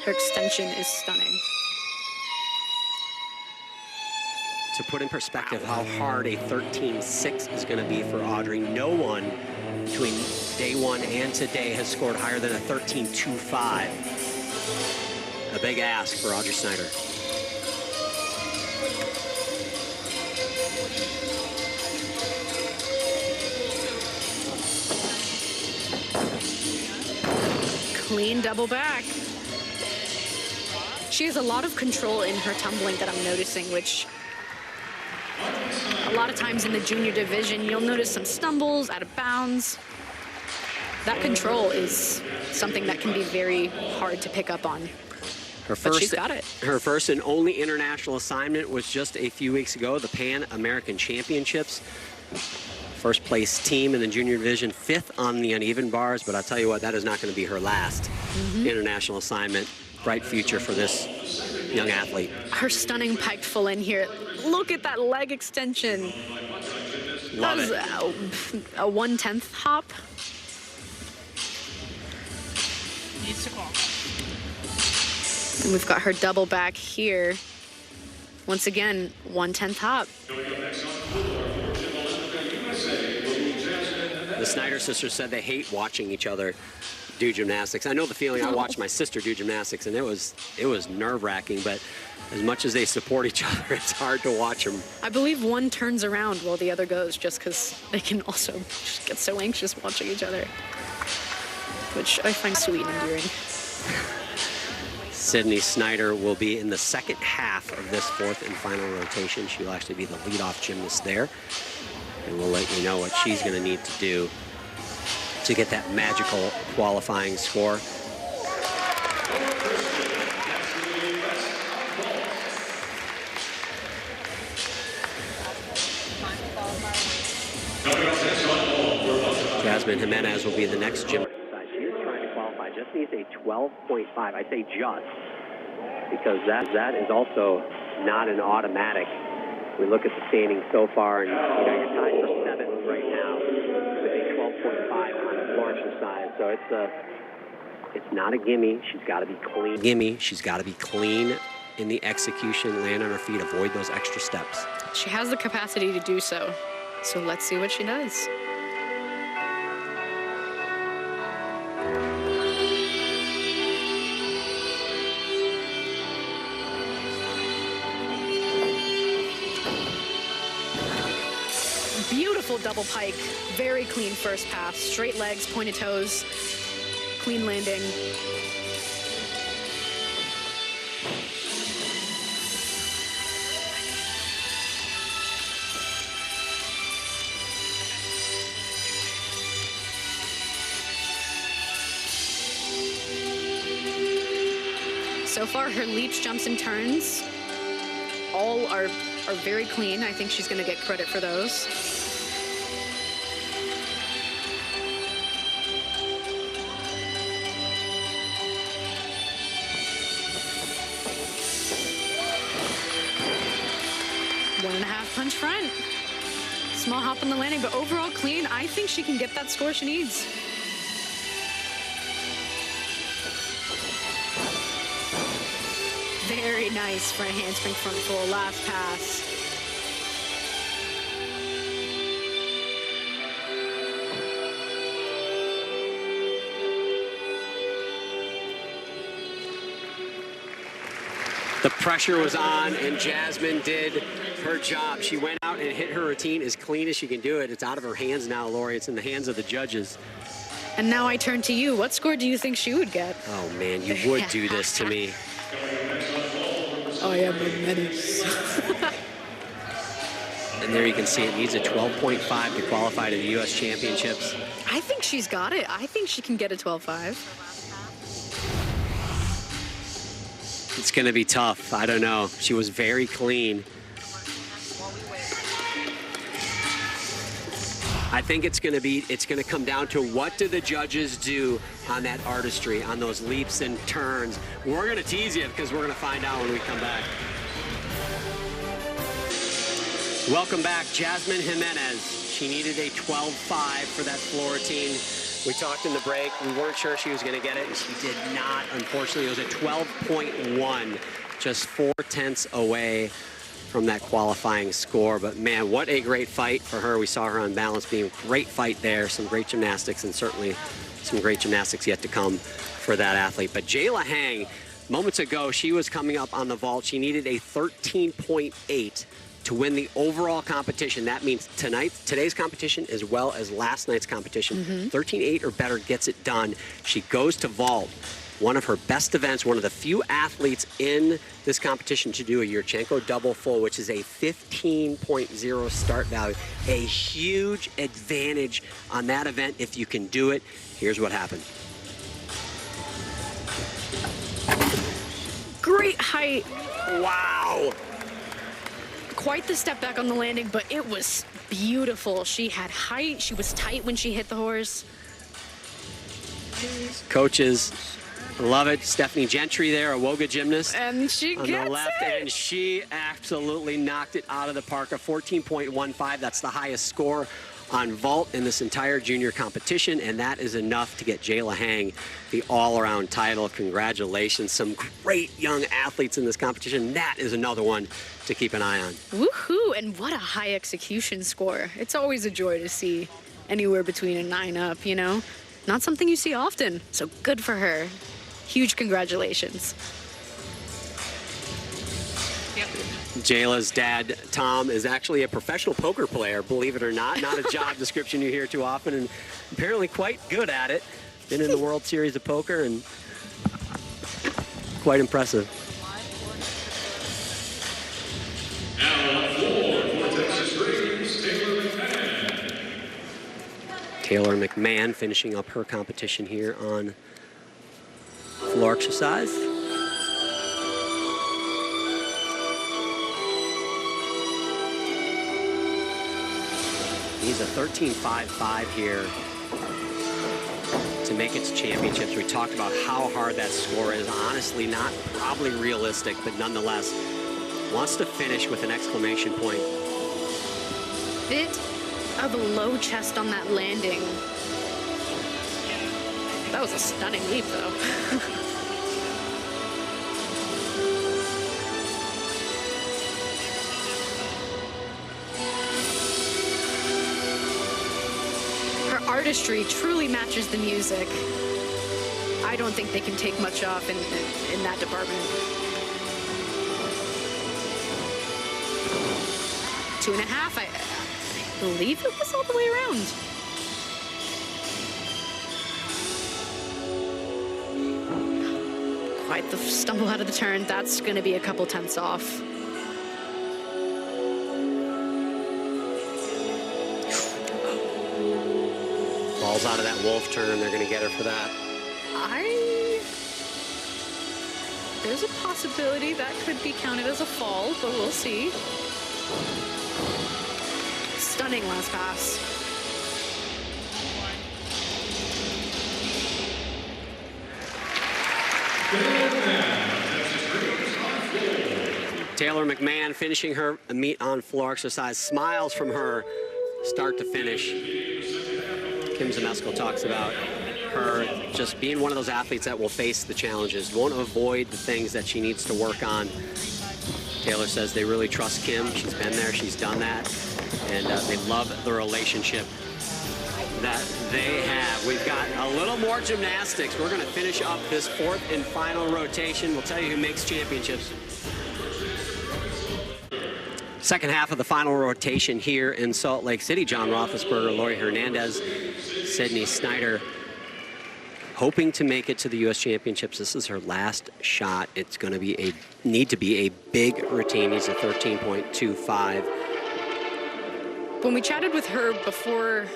Her extension is stunning. To put in perspective how hard a 13.6 is going to be for Audrey, no one between day one and today has scored higher than a 13.25. A big ask for Audrey Snyder. Clean double back. She has a lot of control in her tumbling that I'm noticing, which a lot of times in the junior division, you'll notice some stumbles, out of bounds. That control is something that can be very hard to pick up on. But she's got it. Her first and only international assignment was just a few weeks ago, the Pan American Championships. First place team in the junior division, 5th on the uneven bars, but I'll tell you what, that is not going to be her last international assignment. Bright future for this young athlete. Her stunning pike full in here. Look at that leg extension. Love it. A 1/10 hop. And we've got her double back here. Once again, 1/10 hop. The Snyder sisters said they hate watching each other do gymnastics. I know the feeling. I watched my sister do gymnastics, and it was nerve-wracking, but as much as they support each other, it's hard to watch them. I believe one turns around while the other goes, just because they can also just get so anxious watching each other, which I find sweet and endearing. Sydney Snyder will be in the second half of this 4th and final rotation. She'll actually be the leadoff gymnast there, and we'll let you know what she's going to need to do to get that magical qualifying score. Jasmine Jimenez will be the next gymnast. She is trying to qualify, just needs a 12.5. I say just, because that is also not an automatic. We look at the standings so far, and you're tied for 7th right now with a 12.5 on the Florida side. So it's not a gimme. She's got to be clean. Gimme. She's got to be clean in the execution, land on her feet, avoid those extra steps. She has the capacity to do so. So let's see what she does. Beautiful double pike. Very clean first pass. Straight legs, pointed toes, clean landing. So far, her leaps, jumps, and turns all are very clean. I think she's going to get credit for those. One and a half punch front. Small hop on the landing, but overall clean. I think she can get that score she needs. Very nice for a handspring front full. Last pass. The pressure was on, and Jasmine did her job. She went out and hit her routine as clean as she can do it. It's out of her hands now, Lori. It's in the hands of the judges. And now I turn to you. What score do you think she would get? Oh, man, you would do this to me. I am a menace. And there you can see it needs a 12.5 to qualify to the U.S. Championships. I think she's got it. I think she can get a 12.5. It's going to be tough. I don't know. She was very clean. I think it's going to come down to what do the judges do on that artistry, on those leaps and turns. We're going to tease you because we're going to find out when we come back. Welcome back, Jasmine Jimenez. She needed a 12.5 for that floor routine. We talked in the break. We weren't sure she was going to get it, and she did not. Unfortunately, it was a 12.1, just 0.4 away from that qualifying score. But man, what a great fight for her. We saw her on balance being a great fight there, some great gymnastics, and certainly some great gymnastics yet to come for that athlete. But Jayla Hang, moments ago, she was coming up on the vault. She needed a 13.8 to win the overall competition. That means today's competition as well as last night's competition. 13.8 or better gets it done. She goes to vault. One of her best events, one of the few athletes in this competition to do a Yurchenko double full, which is a 15.0 start value. A huge advantage on that event if you can do it. Here's what happened. Great height. Wow. Quite the step back on the landing, but it was beautiful. She had height. She was tight when she hit the horse. Coaches love it. Stephanie Gentry there, a Woga gymnast. And she on gets the left, it. and she absolutely knocked it out of the park. A 14.15. That's the highest score on vault in this entire junior competition, and that is enough to get Jayla Hang the all-around title. Congratulations. Some great young athletes in this competition. That is another one to keep an eye on. Woohoo! And what a high execution score. It's always a joy to see anywhere between a 9 up, you know? Not something you see often, so good for her. Huge congratulations. Jayla's dad, Tom, is actually a professional poker player, believe it or not. Not a job description you hear too often, and apparently quite good at it. Been in the World Series of Poker, and quite impressive. Taylor McMahon finishing up her competition here on floor exercise. He's a 13.55 here to make it to championships. We talked about how hard that score is. Honestly, not probably realistic, but nonetheless, wants to finish with an exclamation point. Bit of a low chest on that landing. That was a stunning leap, though. Her artistry truly matches the music. I don't think they can take much off in that department. 2.5, I believe it was all the way around. Quite the stumble out of the turn. That's going to be a couple tenths off. Falls out of that wolf turn. They're going to get her for that. There's a possibility that could be counted as a fall, but we'll see. Stunning last pass. Taylor McMahon finishing her meet on floor exercise. Smiles from her start to finish. Kim Zmeskal talks about her just being one of those athletes that will face the challenges, won't avoid the things that she needs to work on. Taylor says they really trust Kim. She's been there, she's done that, and they love the relationship that they have. We've got a little more gymnastics. We're going to finish up this fourth and final rotation. We'll tell you who makes championships. Second half of the final rotation here in Salt Lake City. John Roethlisberger, Laurie Hernandez, Sydney Snyder, hoping to make it to the U.S. Championships. This is her last shot. It's going to need to be a big routine. He's a 13.25. When we chatted with her before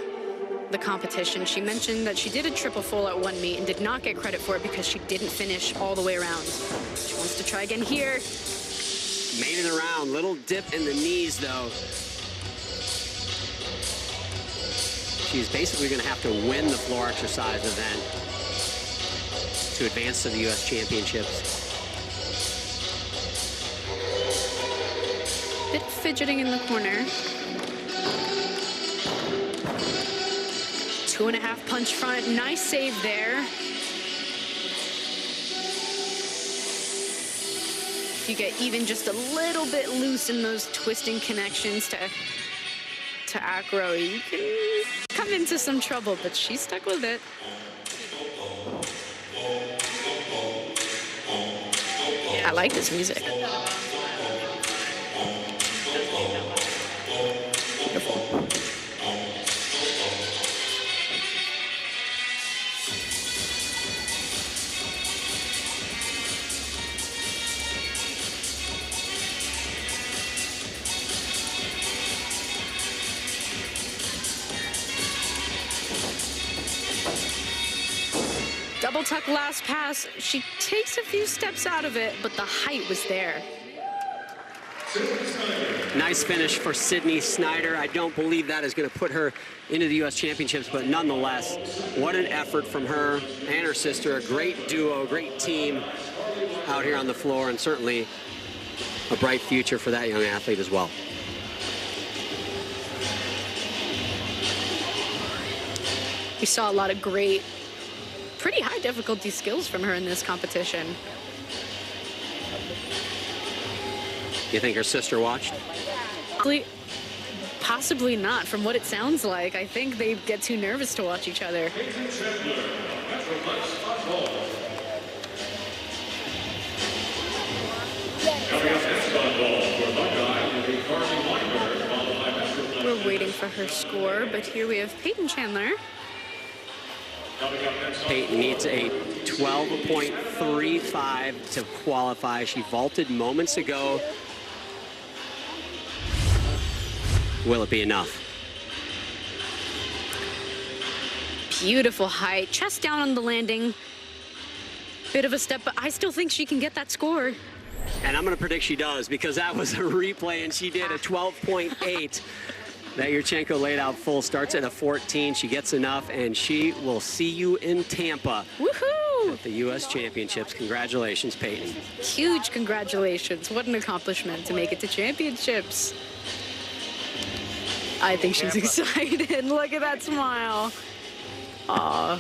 the competition, she mentioned that she did a triple full at one meet and did not get credit for it because she didn't finish all the way around. She wants to try again here. Made it around. Little dip in the knees, though. she's basically going to have to win the floor exercise event to advance to the U.S. Championships. Bit fidgeting in the corner. 2.5 punch front. Nice save there. If you get even just a little bit loose in those twisting connections to acro, you can come into some trouble, but she stuck with it. I like this music. Beautiful. Double tuck last pass. She takes a few steps out of it, but the height was there. Nice finish for Sydney Snyder. I don't believe that is going to put her into the U.S. Championships, but nonetheless, what an effort from her and her sister. A great duo, great team out here on the floor, and certainly a bright future for that young athlete as well. We saw a lot of great, pretty high difficulty skills from her in this competition. You think her sister watched? Possibly not. From what it sounds like, I think they get too nervous to watch each other. We're waiting for her score, but here we have Peyton Chandler. Peyton needs a 12.35 to qualify. She vaulted moments ago. Will it be enough? Beautiful height, chest down on the landing. Bit of a step, but I still think she can get that score. And I'm going to predict she does, because that was a replay, and she did a 12.8. That Yurchenko laid out full. Starts at a 14. She gets enough, and she will see you in Tampa. Woohoo! At the U.S. Championships. Congratulations, Peyton. Huge congratulations. What an accomplishment to make it to championships. I think she's excited. Look at that smile. Aw.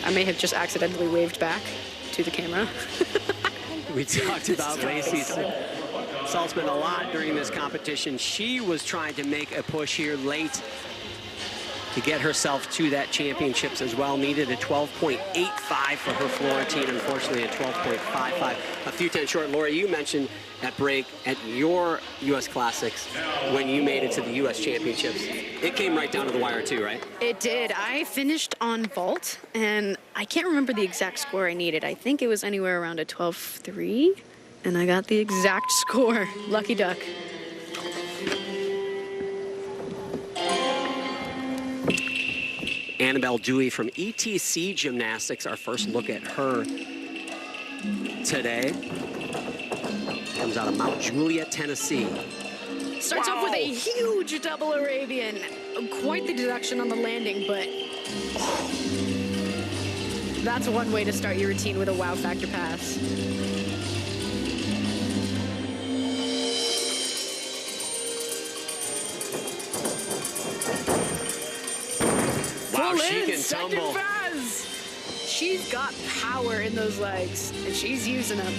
I may have just accidentally waved back to the camera. We talked about Lacey Saltzman a lot during this competition. She was trying to make a push here late to get herself to that championships as well. Needed a 12.85 for her Florentine. Unfortunately, a 12.55. A few tenths short. Laura, you mentioned at break at your U.S. Classics when you made it to the U.S. Championships. It came right down to the wire too, right? It did. I finished on vault, and I can't remember the exact score I needed. I think it was anywhere around a 12.3, and I got the exact score. Lucky duck. Annabelle Dewey from ETC Gymnastics, our first look at her today. Comes out of Mount Juliet, Tennessee. Starts off with a huge double Arabian. Quite the deduction on the landing, but that's one way to start your routine with a wow factor pass. Wow, she can tumble. She's got power in those legs, and she's using them.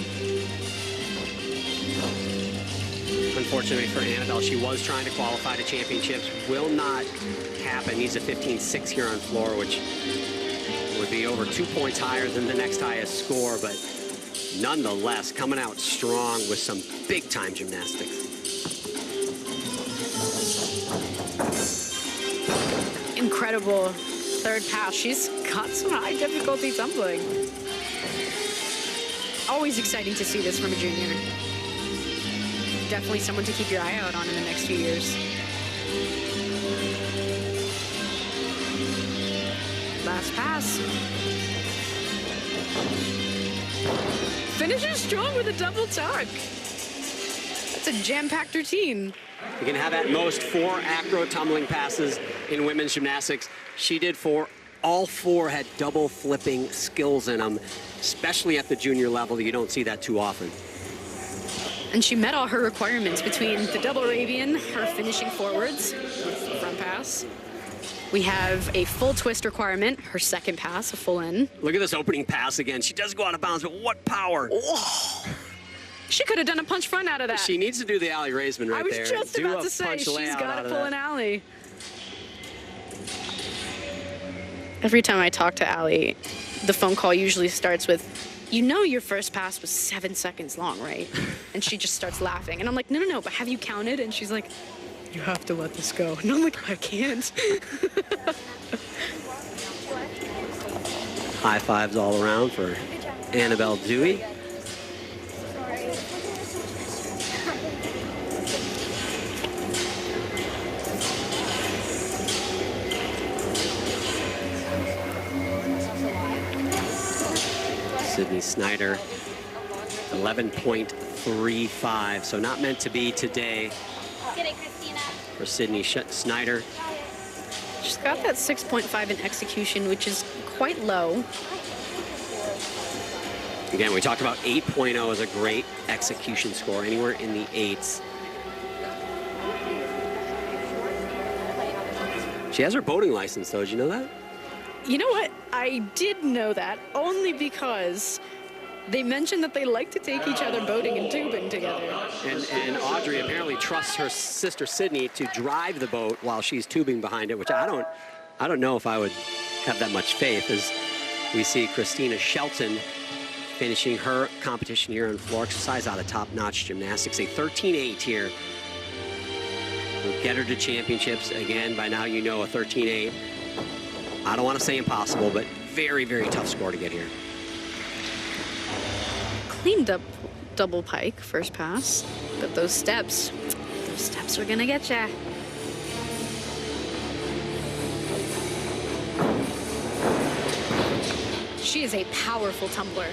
Unfortunately for Annabelle, she was trying to qualify to championships. Will not happen. Needs a 15.6 here on floor, which would be over 2 points higher than the next highest score, but nonetheless, coming out strong with some big-time gymnastics. Incredible third pass. She's got some high difficulty tumbling. Always exciting to see this from a junior. Definitely someone to keep your eye out on in the next few years. Last pass. Finishes strong with a double tuck. It's a jam-packed routine. You can have at most 4 acro tumbling passes in women's gymnastics. She did 4. All 4 had double flipping skills in them, especially at the junior level. You don't see that too often. And she met all her requirements between the double Arabian, her finishing forwards, front pass. We have a full twist requirement, her second pass, a full in. Look at this opening pass again. She does go out of bounds, but what power. Oh. She could have done a punch front out of that. She needs to do the alley raisement right there. I was just about to say, she's got to pull an alley. Every time I talk to Allie, the phone call usually starts with, you know your first pass was 7 seconds long, right? And she just starts laughing. And I'm like, no, but have you counted? And she's like, you have to let this go. And I'm like, I can't. High fives all around for Annabelle Dewey. Sydney Snyder, 11.35, so not meant to be today for Sydney Snyder. She's got that 6.5 in execution, which is quite low. Again, we talked about 8.0 as a great execution score, anywhere in the 8s. She has her boating license, though. Did you know that? You know what? I did know that only because they mentioned that they like to take each other boating and tubing together. And Audrey apparently trusts her sister Sydney to drive the boat while she's tubing behind it, which I don't know if I would have that much faith, as we see Christina Shelton finishing her competition here on floor exercise out of top-notch gymnastics. A 13.8 here. We'll get her to championships. Again, by now you know a 13.8. I don't want to say impossible, but very, very tough score to get here. Cleaned up double pike first pass, but those steps are gonna get ya. She is a powerful tumbler.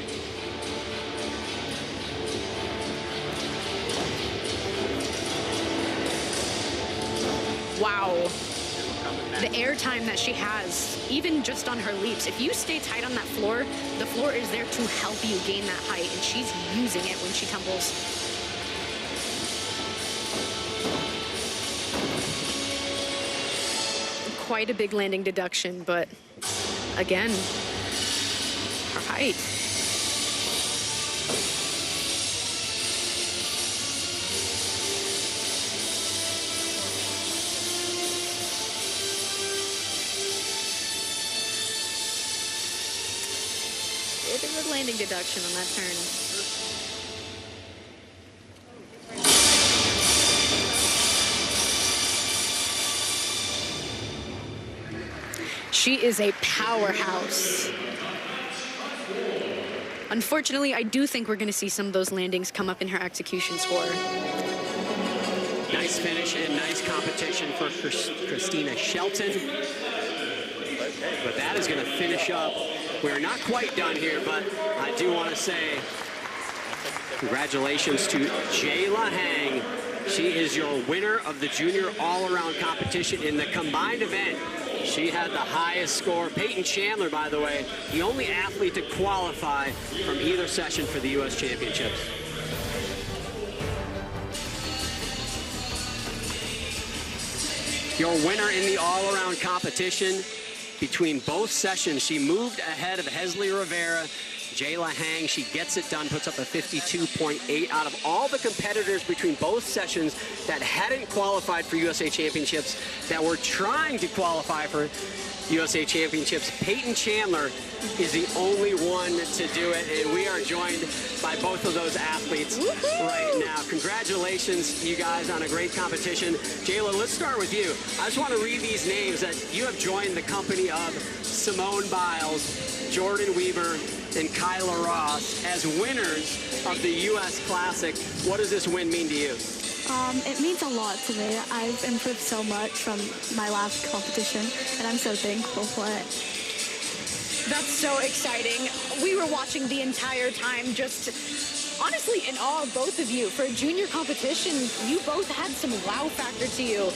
Wow. The airtime that she has, even just on her leaps. If you stay tight on that floor, the floor is there to help you gain that height, and she's using it when she tumbles. Quite a big landing deduction, but again, her height. Bit of a landing deduction on that turn. She is a powerhouse. Unfortunately, I do think we're going to see some of those landings come up in her execution score. Nice finish and nice competition for Christina Shelton. But that is going to finish up. We're not quite done here, but I do want to say congratulations to Jayla Hang. She is your winner of the junior all-around competition in the combined event. She had the highest score. Peyton Chandler, by the way, the only athlete to qualify from either session for the U.S. Championships. Your winner in the all-around competition. Between both sessions, she moved ahead of Hesley Rivera. Jayla Hang, she gets it done, puts up a 52.8 out of all the competitors between both sessions that hadn't qualified for USA Championships, that were trying to qualify for USA Championships. Peyton Chandler is the only one to do it, and we are joined by both of those athletes right now. Congratulations, you guys, on a great competition. Jayla, let's start with you. I just want to read these names that you have joined the company of Simone Biles, Jordan Weaver, and Kyla Ross as winners of the U.S. Classic. What does this win mean to you? It means a lot to me. I've improved so much from my last competition, and I'm so thankful for it. That's so exciting. We were watching the entire time, just honestly in awe of both of you. For a junior competition, you both had some wow factor to you.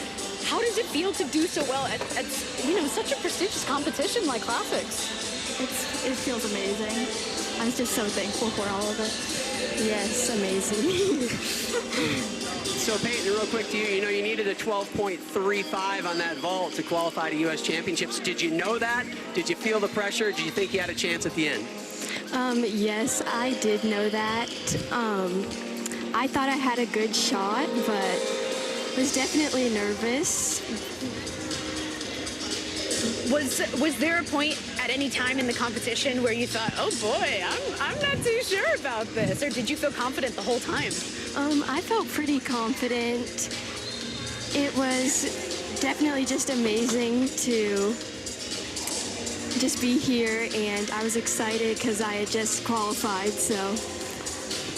How does it feel to do so well at such a prestigious competition like Classics? It feels amazing. I'm just so thankful for all of it. Yes, amazing. So Peyton, real quick to you, you needed a 12.35 on that vault to qualify to U.S. Championships. Did you know that? Did you feel the pressure? Did you think you had a chance at the end? Yes, I did know that. I thought I had a good shot, but was definitely nervous. Was there a point at any time in the competition where you thought, oh boy, I'm not too sure about this? Or did you feel confident the whole time? I felt pretty confident. It was definitely just amazing to just be here, and I was excited because I had just qualified, so.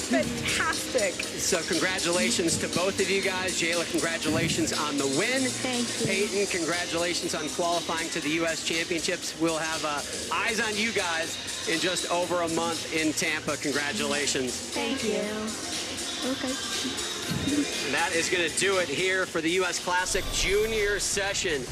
Fantastic. So congratulations to both of you guys. Jayla, congratulations on the win. Thank you. Peyton, congratulations on qualifying to the U.S. Championships. We'll have eyes on you guys in just over a month in Tampa. Congratulations. Thank you. Okay. And that is going to do it here for the U.S. Classic Junior Session.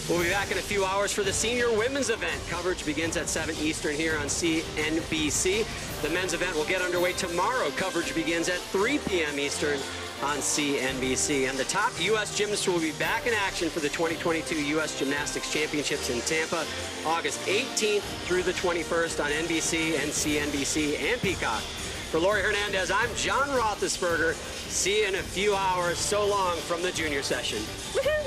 We'll be back in a few hours for the senior women's event. Coverage begins at 7 Eastern here on CNBC. The men's event will get underway tomorrow. Coverage begins at 3 p.m. Eastern on CNBC. And the top U.S. gymnasts will be back in action for the 2022 U.S. Gymnastics Championships in Tampa, August 18th through the 21st on NBC and CNBC and Peacock. For Laurie Hernandez, I'm John Roethlisberger. See you in a few hours. So long from the junior session. Woohoo!